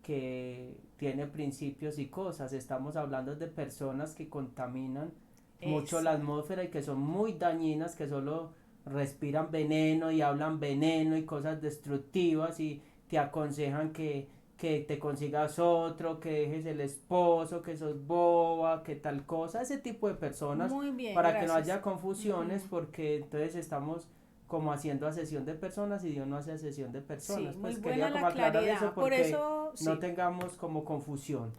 que tiene principios y cosas, estamos hablando de personas que contaminan mucho la Eso. atmósfera y que son muy dañinas, que solo respiran veneno y hablan veneno y cosas destructivas y te aconsejan que te consigas otro, que dejes el esposo, que sos boba, que tal cosa, ese tipo de personas, Muy bien, para que no gracias. haya confusiones, Ujú. porque entonces estamos como haciendo asesión de personas y Dios no hace asesión de Sí, personas. muy Pues buena quería como la aclarar eso claridad. Por porque eso, no sí. tengamos como confusión.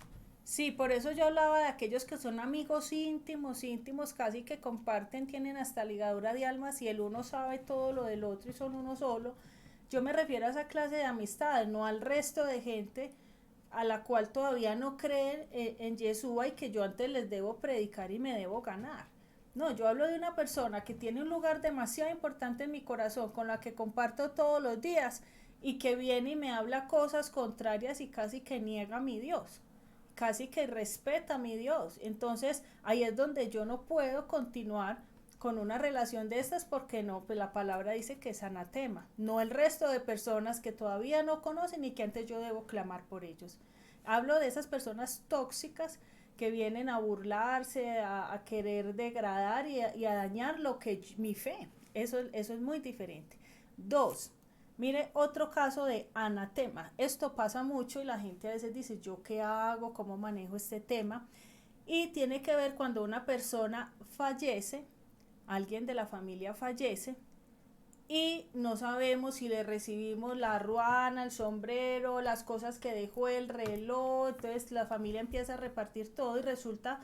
Sí, por eso yo hablaba de aquellos que son amigos íntimos, íntimos, casi que comparten, tienen hasta ligadura de almas y el uno sabe todo lo del otro y son uno solo. Yo me refiero a esa clase de amistades, no al resto de gente a la cual todavía no creen en Yeshua y que yo antes les debo predicar y me debo ganar. No, yo hablo de una persona que tiene un lugar demasiado importante en mi corazón, con la que comparto todos los días y que viene y me habla cosas contrarias y casi que niega a mi Dios, casi que respeta a mi Dios. Entonces ahí es donde yo no puedo continuar con una relación de estas porque no, pues la palabra dice que es anatema, no el resto de personas que todavía no conocen y que antes yo debo clamar por ellos. Hablo de esas personas tóxicas que vienen a burlarse, a querer degradar y a dañar lo que mi fe. Eso es muy diferente. Dos, mire otro caso de anatema. Esto pasa mucho y la gente a veces dice, ¿yo qué hago? ¿Cómo manejo este tema? Y tiene que ver cuando una persona fallece, alguien de la familia fallece y no sabemos si le recibimos la ruana, el sombrero, las cosas que dejó el reloj, entonces la familia empieza a repartir todo y resulta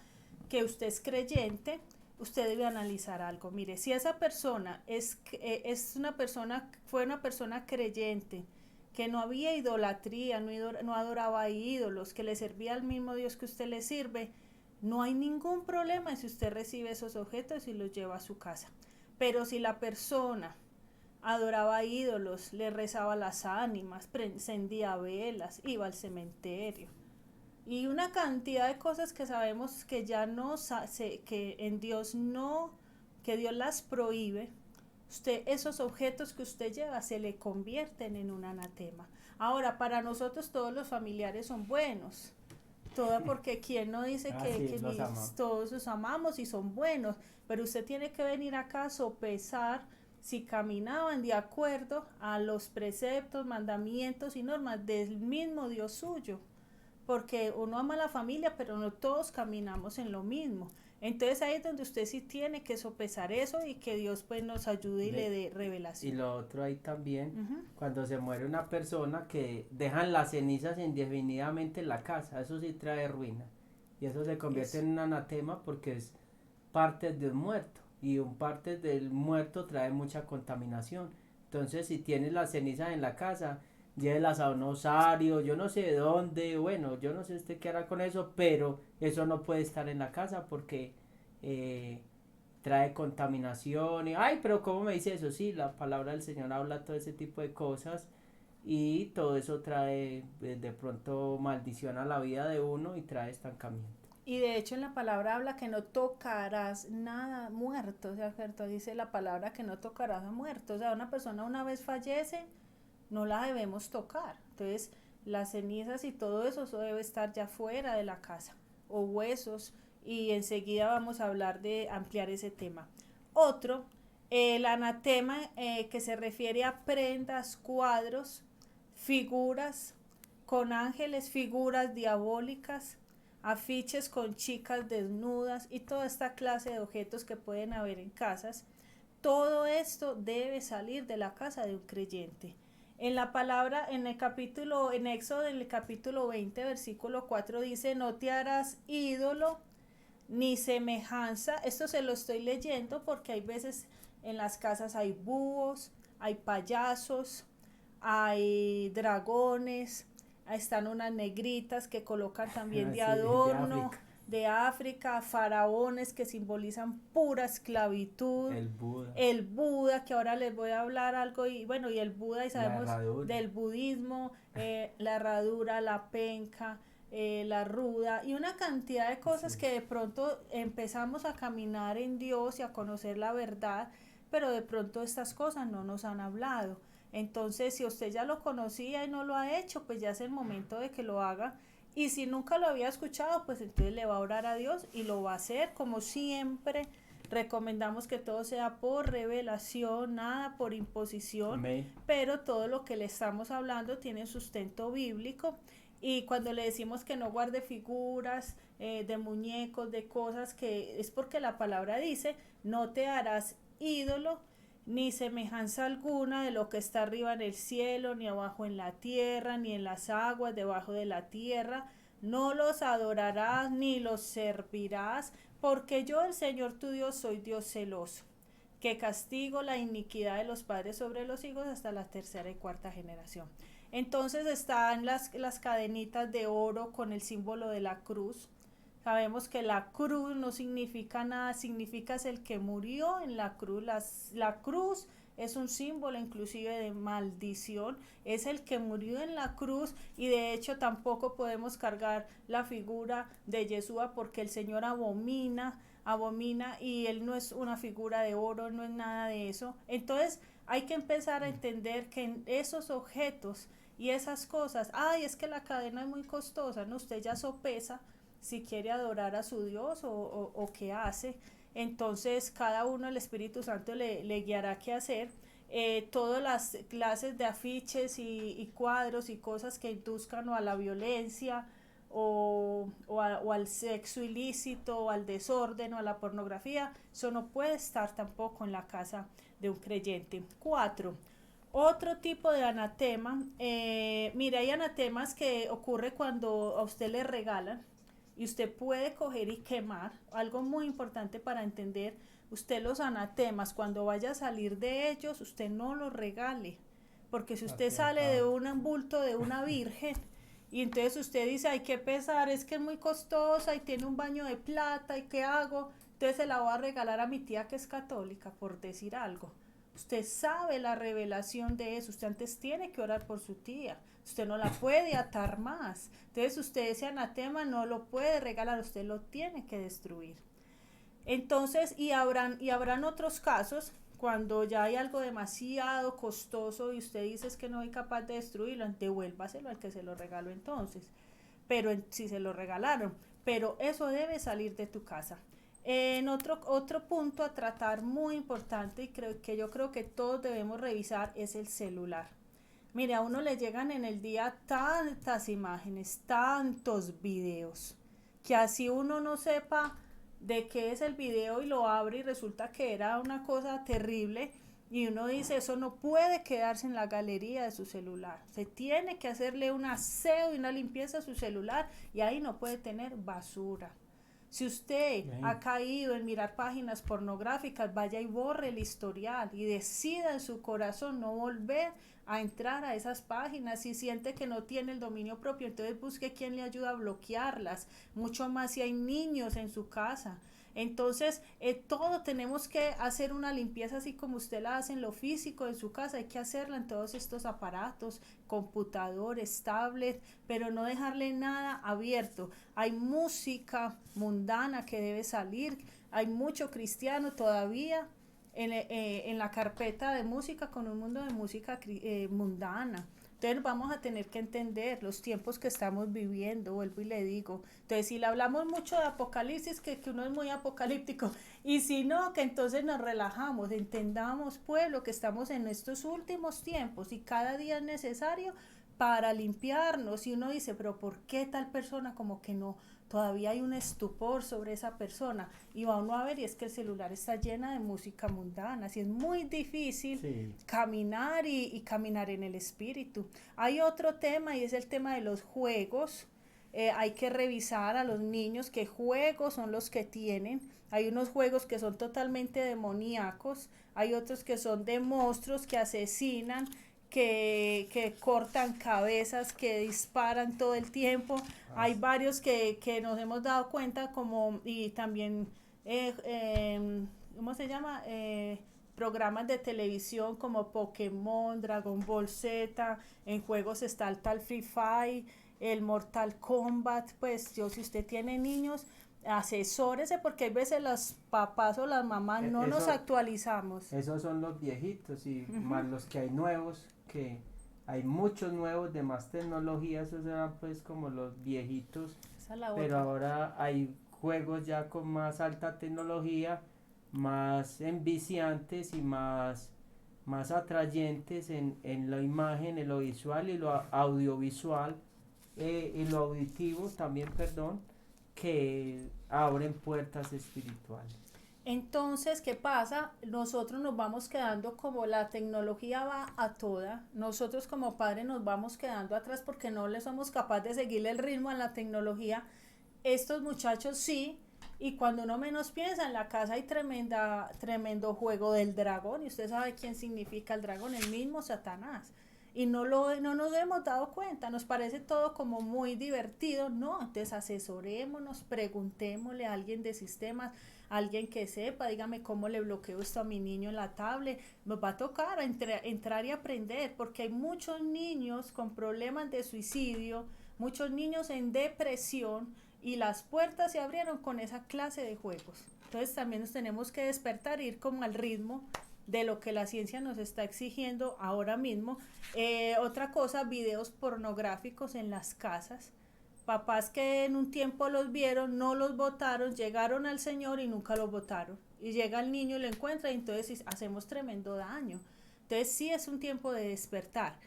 que usted es creyente, usted debe analizar algo. Mire, si esa persona es una persona, fue una persona creyente, que no había idolatría, no adoraba ídolos, que le servía al mismo Dios que usted le sirve, no hay ningún problema si usted recibe esos objetos y los lleva a su casa. Pero si la persona adoraba ídolos, le rezaba las ánimas, encendía velas, iba al cementerio. Y una cantidad de cosas que sabemos que ya no, que en Dios no, que Dios las prohíbe. Usted, esos objetos que usted lleva se le convierten en un anatema. Ahora, para nosotros todos los familiares son buenos. Toda porque quien no dice Ah, sí, que los amamos. todos los amamos y son buenos, pero usted tiene que venir acá a sopesar si caminaban de acuerdo a los preceptos, mandamientos y normas del mismo Dios suyo, porque uno ama a la familia, pero no todos caminamos en lo mismo. Entonces ahí es donde usted sí tiene que sopesar eso y que Dios pues nos ayude y le Ve, dé y revelación. lo otro ahí también, Ujú. cuando se muere una persona que dejan las cenizas indefinidamente en la casa, eso sí trae ruina. Y eso se convierte Eso. en un anatema porque es parte de un muerto. Y un parte del muerto trae mucha contaminación. Entonces, si tienes las cenizas en la casa, llévelas a un osario, yo no sé de dónde, bueno, yo no sé usted qué hará con eso, pero eso no puede estar en la casa porque eh, trae contaminación y, ay, pero ¿cómo me dice eso? Sí, la palabra del Señor habla todo ese tipo de cosas y todo eso trae de pronto maldición a la vida de uno y trae estancamiento. Y de hecho en la palabra habla que no tocarás nada muerto, ¿cierto? Dice la palabra que no tocarás a muerto. O sea, una persona una vez fallece, no la debemos tocar. Entonces, las cenizas y todo eso, eso debe estar ya fuera de la casa. O huesos. Y enseguida vamos a hablar de ampliar ese tema. Otro, el anatema que se refiere a prendas, cuadros, figuras con ángeles, figuras diabólicas, afiches con chicas desnudas y toda esta clase de objetos que pueden haber en casas. Todo esto debe salir de la casa de un creyente. En la palabra, en Éxodo, en el capítulo 20, versículo 4 dice, no te harás ídolo ni semejanza. Esto se lo estoy leyendo porque hay veces en las casas hay búhos, hay payasos, hay dragones, están unas negritas que colocan también de Así, de adorno, África, de África, faraones que simbolizan pura esclavitud, el Buda, el Buda, que ahora les voy a hablar algo, y bueno, y el Buda, y la sabemos herradura. del budismo, la herradura, la penca, la ruda, y una cantidad de cosas Sí. que de pronto empezamos a caminar en Dios y a conocer la verdad, pero de pronto estas cosas no nos han hablado. Entonces, si usted ya lo conocía y no lo ha hecho, pues ya es el momento de que lo haga. Y si nunca lo había escuchado, pues entonces le va a orar a Dios y lo va a hacer. Como siempre, recomendamos que todo sea por revelación, nada por imposición, Amén. pero todo lo que le estamos hablando tiene sustento bíblico. Y cuando le decimos que no guarde figuras de muñecos, de cosas, que es porque la palabra dice, no te harás ídolo ni semejanza alguna de lo que está arriba en el cielo, ni abajo en la tierra, ni en las aguas debajo de la tierra. No los adorarás ni los servirás, porque yo, el Señor tu Dios, soy Dios celoso, que castigo la iniquidad de los padres sobre los hijos hasta la tercera y cuarta generación. Entonces están las cadenitas de oro con el símbolo de la cruz. Sabemos que la cruz no significa nada, significa es el que murió en la cruz. La cruz es un símbolo inclusive de maldición, es el que murió en la cruz, y de hecho tampoco podemos cargar la figura de Yeshua porque el Señor abomina, y él no es una figura de oro, no es nada de eso. Entonces hay que empezar a entender que en esos objetos y esas cosas, ay, es que la cadena es muy costosa, no, usted ya sopesa si quiere adorar a su Dios o qué hace. Entonces cada uno, el Espíritu Santo le guiará qué hacer. Todas las clases de afiches y cuadros y cosas que induzcan o a la violencia o al sexo ilícito o al desorden o a la pornografía, eso no puede estar tampoco en la casa de un creyente. 4. Otro tipo de anatema, mira, hay anatemas que ocurre cuando a usted le regalan y usted puede coger y quemar. Algo muy importante para entender, usted los anatemas, cuando vaya a salir de ellos, usted no los regale, porque si usted sale de un bulto de una virgen y entonces usted dice, ay, qué pesar, es que es muy costosa y tiene un baño de plata, ¿y qué hago? Entonces se la voy a regalar a mi tía que es católica, por decir algo. Usted sabe la revelación de eso, usted antes tiene que orar por su tía, usted no la puede atar más. Entonces usted ese anatema no lo puede regalar, usted lo tiene que destruir. Entonces, y habrán otros casos cuando ya hay algo demasiado costoso y usted dice es que no soy capaz de destruirlo, devuélvaselo al que se lo regaló entonces. Pero si se lo regalaron, pero eso debe salir de tu casa. En otro punto a tratar muy importante, y yo creo que todos debemos revisar, es el celular. Mire, a uno le llegan en el día tantas imágenes, tantos videos, que así uno no sepa de qué es el video y lo abre y resulta que era una cosa terrible, y uno dice, eso no puede quedarse en la galería de su celular. Se tiene que hacerle un aseo y una limpieza a su celular, y ahí no puede tener basura. Si usted ha caído en mirar páginas pornográficas, vaya y borre el historial y decida en su corazón no volver a entrar a esas páginas. Si siente que no tiene el dominio propio, entonces busque quien le ayude a bloquearlas, mucho más si hay niños en su casa. Entonces, todo tenemos que hacer una limpieza así como usted la hace en lo físico, en su casa, hay que hacerla en todos estos aparatos, computadores, tablets, pero no dejarle nada abierto. Hay música mundana que debe salir, hay mucho cristiano todavía en la carpeta de música con un mundo de música mundana. Entonces vamos a tener que entender los tiempos que estamos viviendo, vuelvo y le digo. Entonces si le hablamos mucho de apocalipsis, que uno es muy apocalíptico, y si no, que entonces nos relajamos, entendamos pueblo que estamos en estos últimos tiempos y cada día es necesario para limpiarnos. Y uno dice, pero ¿por qué tal persona como que no? Todavía hay un estupor sobre esa persona, y va uno a ver y es que el celular está llena de música mundana, así es muy difícil caminar y caminar en el espíritu. Hay otro tema y es el tema de los juegos. Hay que revisar a los niños qué juegos son los que tienen. Hay unos juegos que son totalmente demoníacos, hay otros que son de monstruos que asesinan, que cortan cabezas, que disparan todo el tiempo. Hay varios que nos hemos dado cuenta, como, y también, ¿cómo se llama? Programas de televisión como Pokémon, Dragon Ball Z, en juegos está el tal Free Fire, el Mortal Kombat. Pues yo, si usted tiene niños, asesórese, porque hay veces los papás o las mamás no nos actualizamos. Esos son los viejitos, y más los que hay nuevos, que hay muchos nuevos de más tecnología, esos eran pues como los viejitos, pero ahora hay juegos ya con más alta tecnología, más enviciantes y más atrayentes en la imagen, en lo visual y lo audiovisual, y lo auditivo también, perdón, que abren puertas espirituales. Entonces, ¿qué pasa? Nosotros nos vamos quedando, como la tecnología va a toda, nosotros como padres nos vamos quedando atrás porque no le somos capaces de seguirle el ritmo a la tecnología. Estos muchachos sí, y cuando uno menos piensa, en la casa hay tremendo juego del dragón, y usted sabe quién significa el dragón, el mismo Satanás. Y no nos hemos dado cuenta, nos parece todo como muy divertido. No, entonces asesorémonos, preguntémosle a alguien de sistemas, alguien que sepa, dígame cómo le bloqueo esto a mi niño en la tablet. Nos va a tocar entrar y aprender, porque hay muchos niños con problemas de suicidio, muchos niños en depresión, y las puertas se abrieron con esa clase de juegos. Entonces también nos tenemos que despertar, ir como al ritmo de lo que la ciencia nos está exigiendo ahora mismo. Otra cosa, videos pornográficos en las casas. Papás que en un tiempo los vieron, no los botaron, llegaron al Señor y nunca los botaron. Y llega el niño y lo encuentra, y entonces hacemos tremendo daño. Entonces sí es un tiempo de despertar.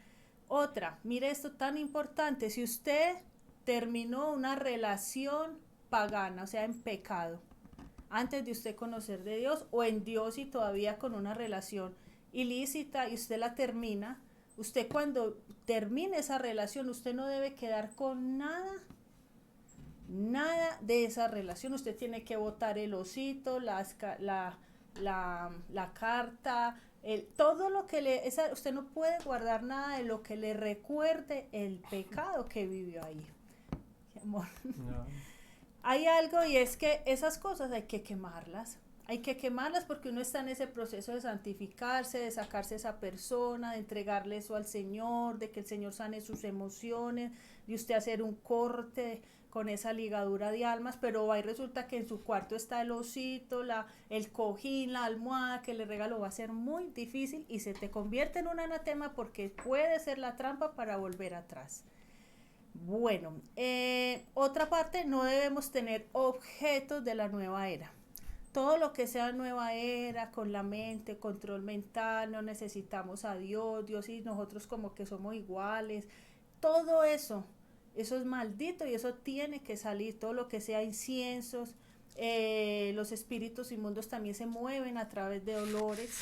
Otra, mire esto tan importante: si usted terminó una relación pagana, o sea, en pecado, antes de usted conocer de Dios, o en Dios y todavía con una relación ilícita, y usted la termina, usted cuando termine esa relación, usted no debe quedar con nada de esa relación. Usted tiene que botar el osito, la carta, todo lo que usted no puede guardar nada de lo que le recuerde el pecado que vivió ahí. Amor. No. Hay algo, y es que esas cosas hay que quemarlas. Hay que quemarlas porque uno está en ese proceso de santificarse, de sacarse esa persona, de entregarle eso al Señor, de que el Señor sane sus emociones, de usted hacer un corte con esa ligadura de almas. Pero ahí resulta que en su cuarto está el osito, el cojín, la almohada que le regaló. Va a ser muy difícil y se te convierte en un anatema, porque puede ser la trampa para volver atrás. Bueno, otra parte, no debemos tener objetos de la nueva era. Todo lo que sea nueva era, con la mente, control mental, no necesitamos a Dios, Dios y nosotros como que somos iguales, todo eso es maldito, y eso tiene que salir. Todo lo que sea inciensos, los espíritus inmundos también se mueven a través de olores,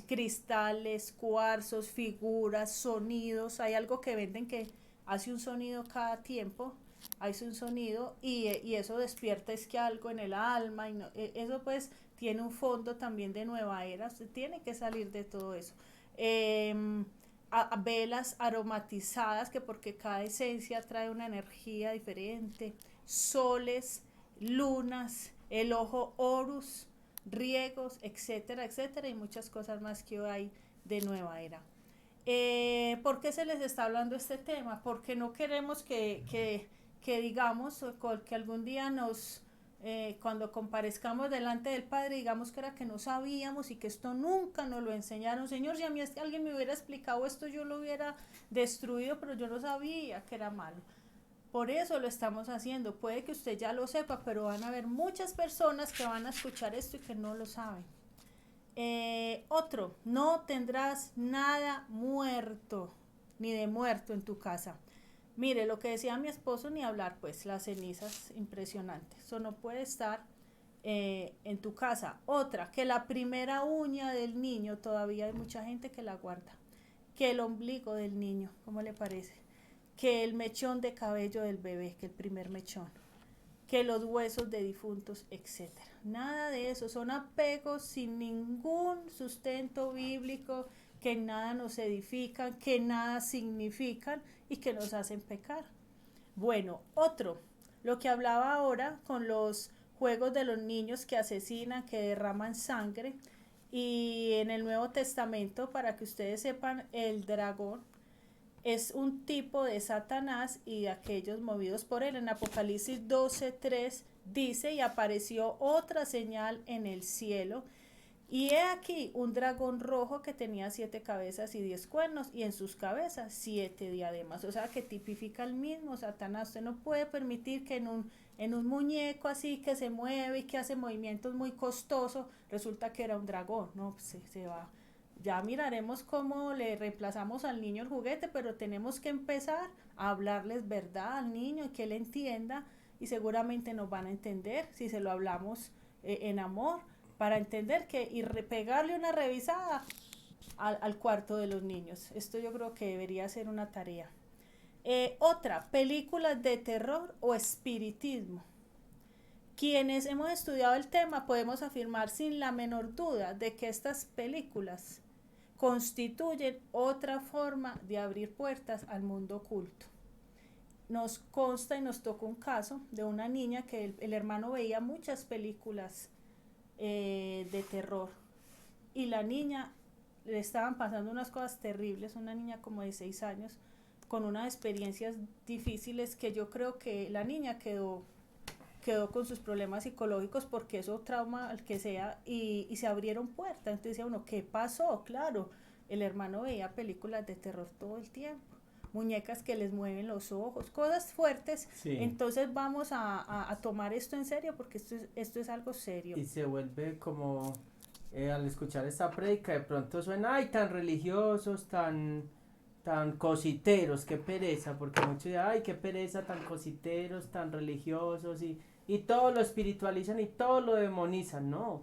cristales, cuarzos, figuras, sonidos. Hay algo que venden que hace un sonido cada tiempo, hace un sonido, y eso despierta es que algo en el alma, y no, eso pues tiene un fondo también de nueva era. Usted tiene que salir de todo eso. Velas aromatizadas, que porque cada esencia trae una energía diferente, soles, lunas, el ojo Horus, riegos, etcétera, etcétera, y muchas cosas más que hay de nueva era. ¿Por qué se les está hablando este tema? Porque no queremos que digamos, que algún día cuando comparezcamos delante del Padre, digamos que era que no sabíamos y que esto nunca nos lo enseñaron. Señor, si a mí alguien me hubiera explicado esto, yo lo hubiera destruido, pero yo no sabía que era malo. Por eso lo estamos haciendo. Puede que usted ya lo sepa, pero van a haber muchas personas que van a escuchar esto y que no lo saben. Otro, no tendrás nada muerto. ni de muerto en tu casa. Mire, lo que decía mi esposo, ni hablar, pues las cenizas, impresionantes. Eso no puede estar en tu casa. Otra, que la primera uña del niño, todavía hay mucha gente que la guarda. Que el ombligo del niño, ¿cómo le parece? Que el mechón de cabello del bebé, que el primer mechón. Que los huesos de difuntos, etcétera. Nada de eso, son apegos sin ningún sustento bíblico, que nada nos edifican, que nada significan y que nos hacen pecar. Bueno, otro, lo que hablaba ahora con los juegos de los niños que asesinan, que derraman sangre, y en el Nuevo Testamento, para que ustedes sepan, el dragón es un tipo de Satanás y de aquellos movidos por él. En Apocalipsis 12:3 dice: y apareció otra señal en el cielo, y he aquí un dragón rojo que tenía 7 cabezas y 10 cuernos, y en sus cabezas 7 diademas. O sea, que tipifica el mismo Satanás. Usted no puede permitir que en un muñeco así que se mueve y que hace movimientos muy costosos, resulta que era un dragón. No, pues se va. Ya miraremos cómo le reemplazamos al niño el juguete, pero tenemos que empezar a hablarles verdad al niño y que él entienda, y seguramente nos van a entender si se lo hablamos en amor, para entender que y pegarle una revisada al cuarto de los niños. Esto yo creo que debería ser una tarea. Otra, películas de terror o espiritismo. Quienes hemos estudiado el tema podemos afirmar sin la menor duda de que estas películas constituyen otra forma de abrir puertas al mundo oculto. Nos consta y nos tocó un caso de una niña que el hermano veía muchas películas de terror, y la niña le estaban pasando unas cosas terribles, una niña como de 6 años, con unas experiencias difíciles, que yo creo que la niña quedó con sus problemas psicológicos, porque eso trauma al que sea, y se abrieron puertas. Entonces decía uno, ¿qué pasó? Claro, el hermano veía películas de terror todo el tiempo, muñecas que les mueven los ojos, cosas fuertes. Sí. Entonces vamos a tomar esto en serio, porque esto es algo serio. Y se vuelve como, al escuchar esta prédica, de pronto suena, ay, tan religiosos, tan cositeros, qué pereza, porque muchos dicen, ay, qué pereza, tan cositeros, tan religiosos, y todo lo espiritualizan y todo lo demonizan. No,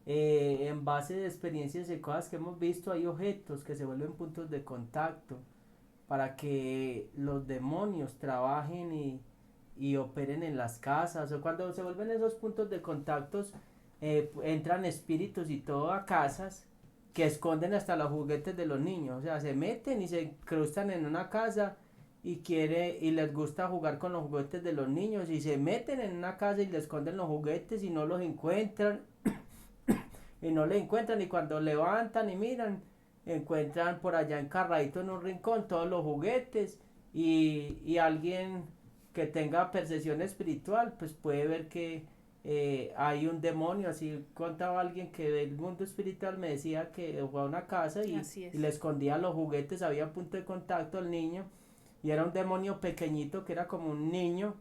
en base de experiencias y cosas que hemos visto, hay objetos que se vuelven puntos de contacto para que los demonios trabajen y operen en las casas. O cuando se vuelven esos puntos de contactos, entran espíritus y todo a casas que esconden hasta los juguetes de los niños. O sea, se meten y se incrustan en una casa y les gusta jugar con los juguetes de los niños, y se meten en una casa y le esconden los juguetes y no los encuentran y no le encuentran, y cuando levantan y miran, encuentran por allá encarradito en un rincón todos los juguetes, y alguien que tenga percepción espiritual pues puede ver que hay un demonio. Así contaba alguien que del mundo espiritual, me decía que fue a una casa y le escondía los juguetes, había punto de contacto al niño, y era un demonio pequeñito que era como un niño,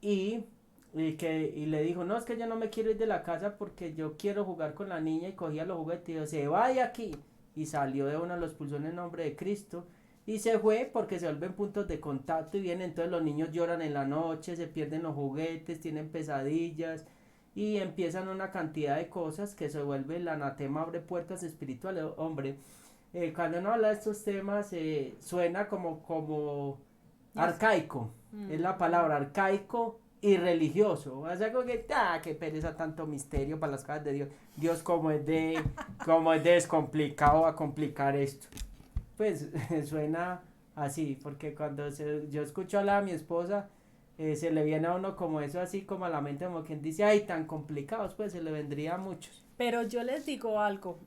y le dijo, no, es que yo no me quiero ir de la casa porque yo quiero jugar con la niña, y cogía los juguetes y dijo, se vaya aquí, y salió de una, los expulsó en el nombre de Cristo, y se fue, porque se vuelven puntos de contacto y vienen. Entonces los niños lloran en la noche, se pierden los juguetes, tienen pesadillas, y empiezan una cantidad de cosas que se vuelve el anatema, abre puertas espirituales. Hombre, cuando uno habla de estos temas, suena como arcaico, es la palabra, arcaico y religioso. O sea, como que, qué pereza tanto misterio para las cosas de Dios. Dios, como es de descomplicado a complicar esto. Pues suena así, porque cuando yo escucho hablar a mi esposa, se le viene a uno como eso, así como a la mente, como quien dice, ay, tan complicados, pues se le vendría a muchos. Pero yo les digo algo,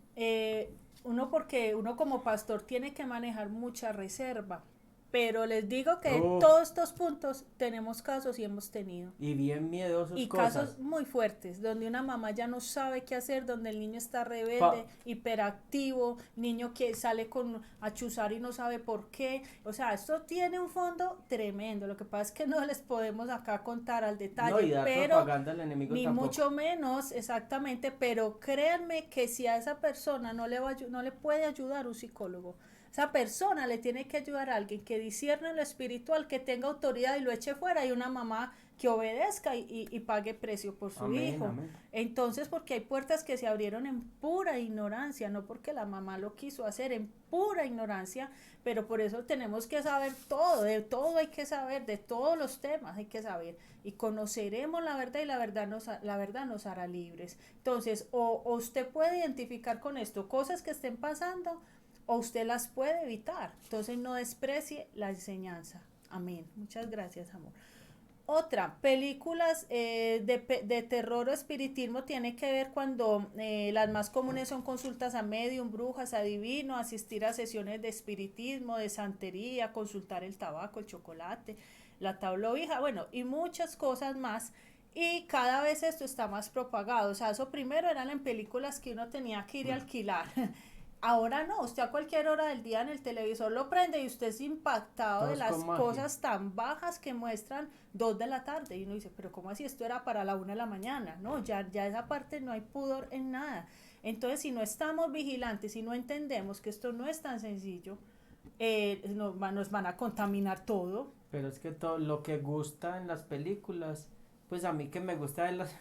porque uno como pastor tiene que manejar mucha reserva, pero les digo que en todos estos puntos tenemos casos y hemos tenido. Y bien miedosos. Y casos muy fuertes, donde una mamá ya no sabe qué hacer, donde el niño está rebelde, hiperactivo, niño que sale a chuzar y no sabe por qué. O sea, esto tiene un fondo tremendo. Lo que pasa es que no les podemos acá contar al detalle, no, y dar propaganda al enemigo ni tampoco. Mucho menos, exactamente, pero créanme que si a esa persona no le puede ayudar un psicólogo. Esa persona le tiene que ayudar a alguien que discierne lo espiritual, que tenga autoridad y lo eche fuera, y una mamá que obedezca y pague precio por su Amén, hijo. amén. Entonces, porque hay puertas que se abrieron en pura ignorancia, no porque la mamá lo quiso hacer, en pura ignorancia, pero por eso tenemos que saber todo, de todo hay que saber, de todos los temas hay que saber, y conoceremos la verdad y la verdad nos hará libres. Entonces, o usted puede identificar con esto cosas que estén pasando, o usted las puede evitar. Entonces, no desprecie la enseñanza. Amén. Muchas gracias, amor. Otra, películas de terror o espiritismo tiene que ver cuando las más comunes son consultas a medium, brujas, adivino, asistir a sesiones de espiritismo, de santería, consultar el tabaco, el chocolate, la tabla ouija, bueno, y muchas cosas más. Y cada vez esto está más propagado. O sea, eso primero eran en películas que uno tenía que ir a alquilar. Ahora no, usted a cualquier hora del día en el televisor lo prende y usted es impactado de Todos las con magia. cosas tan bajas que muestran 2 de la tarde. Y uno dice, pero ¿cómo así? Esto era para la 1 de la mañana. No, ya esa parte no hay pudor en nada. Entonces, si no estamos vigilantes, si no entendemos que esto no es tan sencillo, nos van a contaminar todo. Pero es que todo lo que gusta en las películas, pues a mí que me gusta de las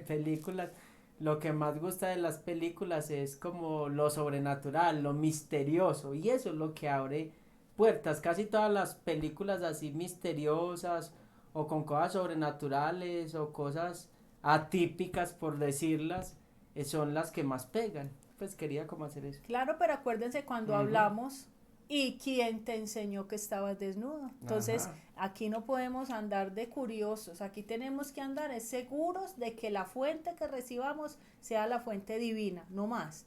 películas, lo que más gusta de las películas es como lo sobrenatural, lo misterioso, y eso es lo que abre puertas. Casi todas las películas así misteriosas o con cosas sobrenaturales o cosas atípicas por decirlas, son las que más pegan. Pues quería como hacer eso. Claro, pero acuérdense cuando Ujú. hablamos y quién te enseñó que estabas desnudo. Entonces, Ajá. aquí no podemos andar de curiosos, aquí tenemos que andar seguros de que la fuente que recibamos sea la fuente divina, no más.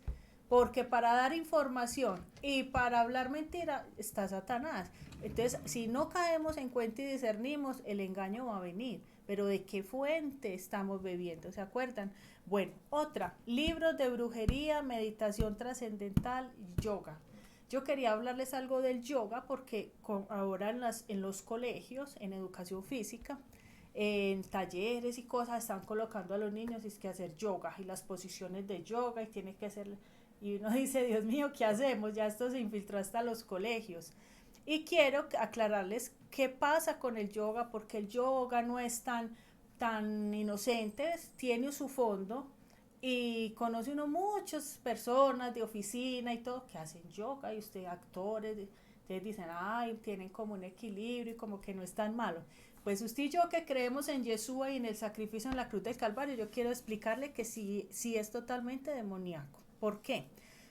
Porque para dar información y para hablar mentira está Satanás. Entonces, si no caemos en cuenta y discernimos, el engaño va a venir. Pero ¿de qué fuente estamos bebiendo? ¿Se acuerdan? Bueno, otra, libros de brujería, meditación trascendental, yoga. Yo quería hablarles algo del yoga porque ahora en los colegios, en educación física, en talleres y cosas, están colocando a los niños es que hacer yoga y las posiciones de yoga y tiene que hacer. Y uno dice, Dios mío, ¿qué hacemos? Ya esto se infiltró hasta los colegios. Y quiero aclararles qué pasa con el yoga, porque el yoga no es tan inocente, tiene su fondo y conoce uno muchas personas de oficina y todo que hacen yoga y usted actores, ustedes dicen, ay, tienen como un equilibrio y como que no es tan malo. Pues usted y yo que creemos en Yeshua y en el sacrificio en la cruz del Calvario, yo quiero explicarle que sí es totalmente demoníaco. ¿Por qué?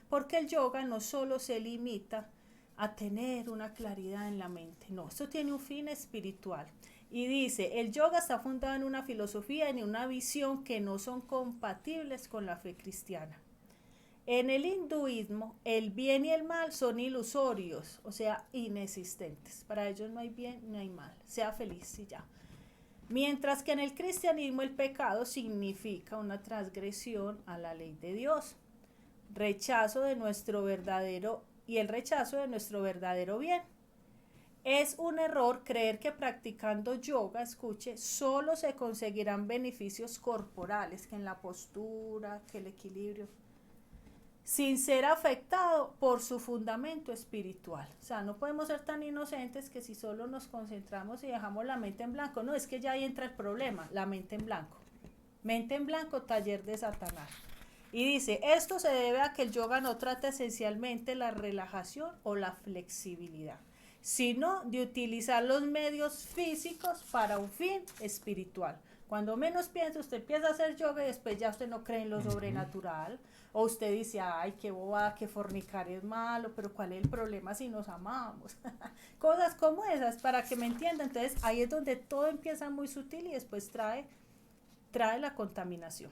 Porque el yoga no solo se limita a tener una claridad en la mente, no, esto tiene un fin espiritual. Y dice, el yoga está fundado en una filosofía y en una visión que no son compatibles con la fe cristiana. En el hinduismo, el bien y el mal son ilusorios, o sea, inexistentes. Para ellos no hay bien ni hay mal. Sea feliz y ya. Mientras que en el cristianismo el pecado significa una transgresión a la ley de Dios, rechazo de nuestro verdadero y el rechazo de nuestro verdadero bien. Es un error creer que practicando yoga, escuche, solo se conseguirán beneficios corporales, que en la postura, que el equilibrio, sin ser afectado por su fundamento espiritual. O sea, no podemos ser tan inocentes que si solo nos concentramos y dejamos la mente en blanco. No, es que ya ahí entra el problema, la mente en blanco. Mente en blanco, taller de Satanás. Y dice, esto se debe a que el yoga no trata esencialmente la relajación o la flexibilidad, sino de utilizar los medios físicos para un fin espiritual. Cuando menos piensa, usted empieza a hacer yoga y después ya usted no cree en lo sobrenatural. O usted dice, ay, qué bobada, que fornicar es malo, pero ¿cuál es el problema si nos amamos? Cosas como esas, para que me entiendan. Entonces ahí es donde todo empieza muy sutil y después trae la contaminación.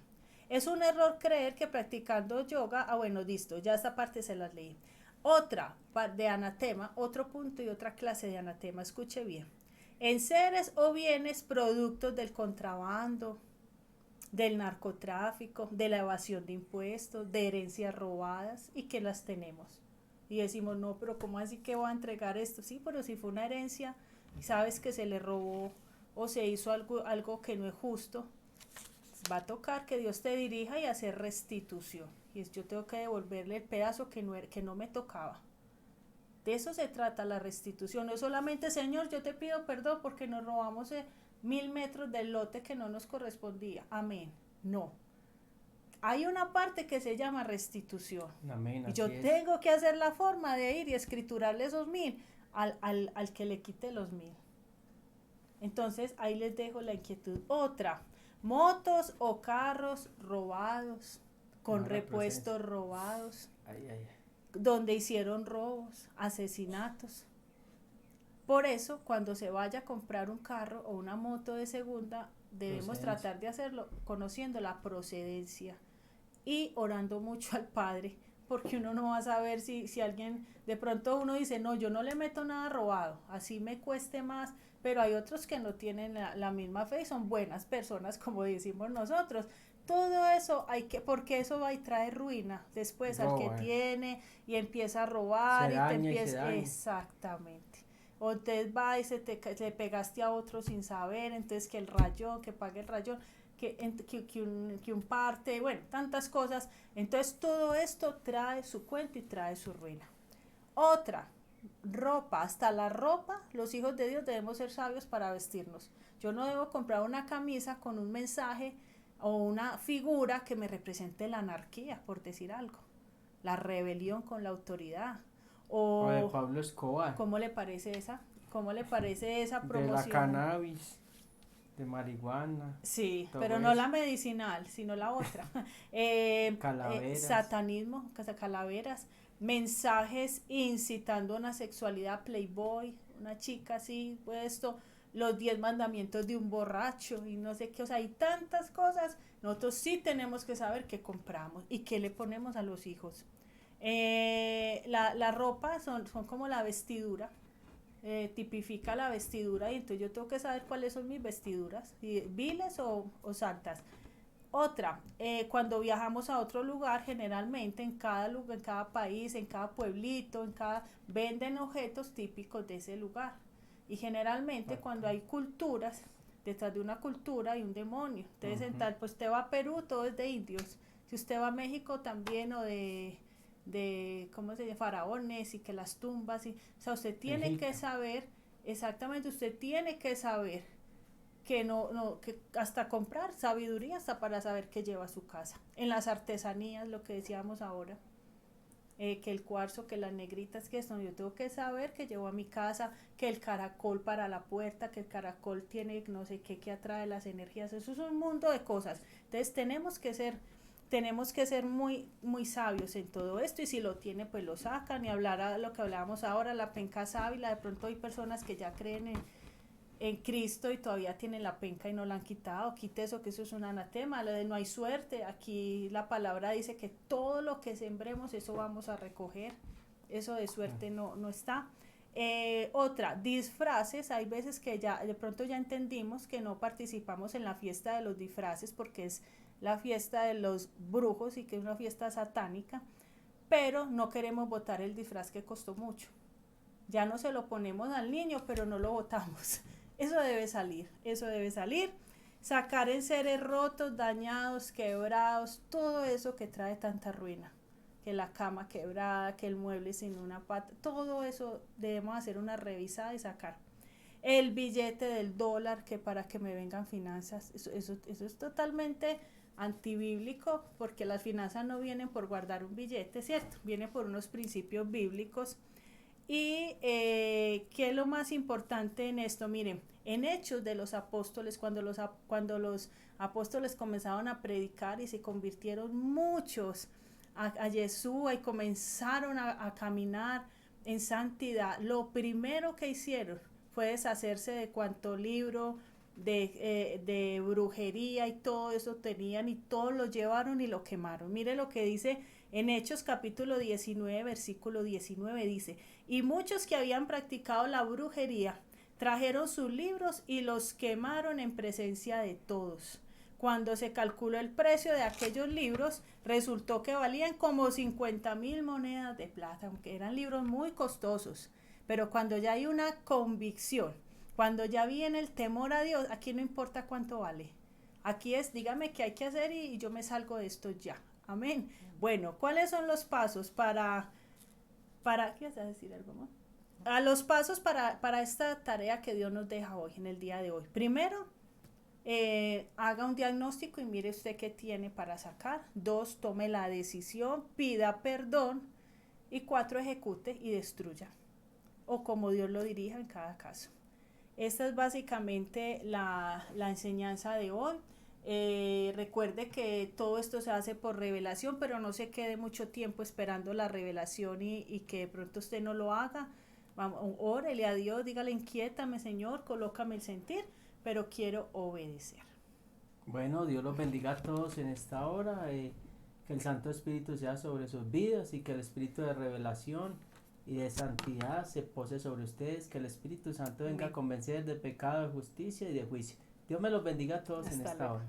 Es un error creer que practicando yoga, bueno, listo, ya esta parte se las leí. Otra de anatema, otro punto y otra clase de anatema, escuche bien. En seres o bienes productos del contrabando, del narcotráfico, de la evasión de impuestos, de herencias robadas y que las tenemos. Y decimos, no, pero ¿cómo así que voy a entregar esto? Sí, pero si fue una herencia y sabes que se le robó o se hizo algo que no es justo, va a tocar que Dios te dirija y hacer restitución. Y yo tengo que devolverle el pedazo que no me tocaba. De eso se trata la restitución. No es solamente, Señor, yo te pido perdón porque nos robamos 1000 metros del lote que no nos correspondía. Amén. No. Hay una parte que se llama restitución. Amén, Y yo así es. tengo que hacer la forma de ir y escriturarle esos 1000 al que le quite los 1000. Entonces ahí les dejo la inquietud. Otra, motos o carros robados, con Mala repuestos presencia. robados, Ay, ay, ay. donde hicieron robos, asesinatos. Por eso, cuando se vaya a comprar un carro o una moto de segunda, debemos Procedencia. tratar de hacerlo conociendo la procedencia y orando mucho al Padre, porque uno no va a saber si alguien, de pronto uno dice, no, yo no le meto nada robado, así me cueste más, pero hay otros que no tienen la misma fe y son buenas personas, como decimos nosotros. Todo eso hay que, porque eso va y trae ruina después al que Roba. tiene y empieza a robar Se y te daña y se empieza, daña. exactamente. O entonces va y le pegaste a otro sin saber, entonces que el rayón, que pague el rayón, que un parte, bueno, tantas cosas. Entonces todo esto trae su cuento y trae su ruina. Otra, ropa, hasta la ropa, los hijos de Dios debemos ser sabios para vestirnos. Yo no debo comprar una camisa con un mensaje o una figura que me represente la anarquía, por decir algo, la rebelión con la autoridad. O de O, Pablo Escobar. ¿cómo le parece esa? ¿Cómo le parece esa De la promoción? cannabis, de marihuana, Sí, todo pero no eso. la medicinal, sino la otra. Calaveras. Satanismo, calaveras, mensajes incitando a una sexualidad playboy, una chica así, pues esto, los 10 mandamientos de un borracho y no sé qué, o sea, hay tantas cosas. Nosotros sí tenemos que saber qué compramos y qué le ponemos a los hijos. La ropa son como la vestidura, tipifica la vestidura y entonces yo tengo que saber cuáles son mis vestiduras, viles o santas. Otra, cuando viajamos a otro lugar, generalmente en cada lugar, en cada país, en cada pueblito, venden objetos típicos de ese lugar. Y generalmente cuando hay culturas, detrás de una cultura hay un demonio. Entonces, en tal, pues usted va a Perú, todo es de indios. Si usted va a México también, o ¿cómo se llama? Faraones y que las tumbas. O sea, usted tiene Egipto. que saber, exactamente, usted tiene que saber que hasta comprar sabiduría hasta para saber qué lleva a su casa. En las artesanías, lo que decíamos ahora, que el cuarzo, que las negritas, que esto, yo tengo que saber que llevo a mi casa, que el caracol para la puerta, que el caracol tiene no sé qué que atrae las energías, eso es un mundo de cosas. Entonces tenemos que ser muy, muy sabios en todo esto, y si lo tiene, pues lo sacan. Y hablar a lo que hablábamos ahora, la penca sábila. De pronto hay personas que ya creen en Cristo y todavía tienen la penca y no la han quitado. Quite eso, que eso es un anatema. Lo de no hay suerte, aquí la palabra dice que todo lo que sembremos, eso vamos a recoger. Eso de suerte no está. Otra, disfraces. Hay veces que ya de pronto ya entendimos que no participamos en la fiesta de los disfraces porque es la fiesta de los brujos y que es una fiesta satánica, pero no queremos botar el disfraz que costó mucho. Ya no se lo ponemos al niño, pero no lo botamos. Eso debe salir, eso debe salir. Sacar enseres rotos, dañados, quebrados, todo eso que trae tanta ruina. Que la cama quebrada, que el mueble sin una pata, todo eso debemos hacer una revisada y sacar. El billete del dólar, que para que me vengan finanzas, eso es totalmente antibíblico, porque las finanzas no vienen por guardar un billete, ¿cierto? Vienen por unos principios bíblicos. Y ¿qué es lo más importante en esto? Miren, en Hechos de los Apóstoles, cuando los apóstoles comenzaron a predicar y se convirtieron muchos a Jesús y comenzaron a caminar en santidad, lo primero que hicieron fue deshacerse de cuanto libro de brujería y todo eso tenían, y todo lo llevaron y lo quemaron. Mire lo que dice en Hechos capítulo 19, versículo 19, dice: y muchos que habían practicado la brujería trajeron sus libros y los quemaron en presencia de todos. Cuando se calculó el precio de aquellos libros, resultó que valían como 50,000 monedas de plata, aunque eran libros muy costosos. Pero cuando ya hay una convicción, cuando ya viene el temor a Dios, aquí no importa cuánto vale. Aquí es, dígame qué hay que hacer y yo me salgo de esto ya. Amén. Bueno, ¿cuáles son los pasos para ¿qué vas a decir algo más? A los pasos para esta tarea que Dios nos deja hoy, en el día de hoy. Primero, haga un diagnóstico y mire usted qué tiene para sacar. 2, tome la decisión, pida perdón. Y 4, ejecute y destruya. O como Dios lo dirija en cada caso. Esta es básicamente la enseñanza de hoy. Recuerde que todo esto se hace por revelación, pero no se quede mucho tiempo esperando la revelación y que de pronto usted no lo haga. Vamos, órele a Dios, dígale, inquiétame, Señor, colócame el sentir, pero quiero obedecer. Bueno, Dios los bendiga a todos en esta hora, que el Santo Espíritu sea sobre sus vidas y que el Espíritu de revelación y de santidad se pose sobre ustedes, que el Espíritu Santo venga a convencer de pecado, de justicia y de juicio. Dios me los bendiga a todos en esta hora.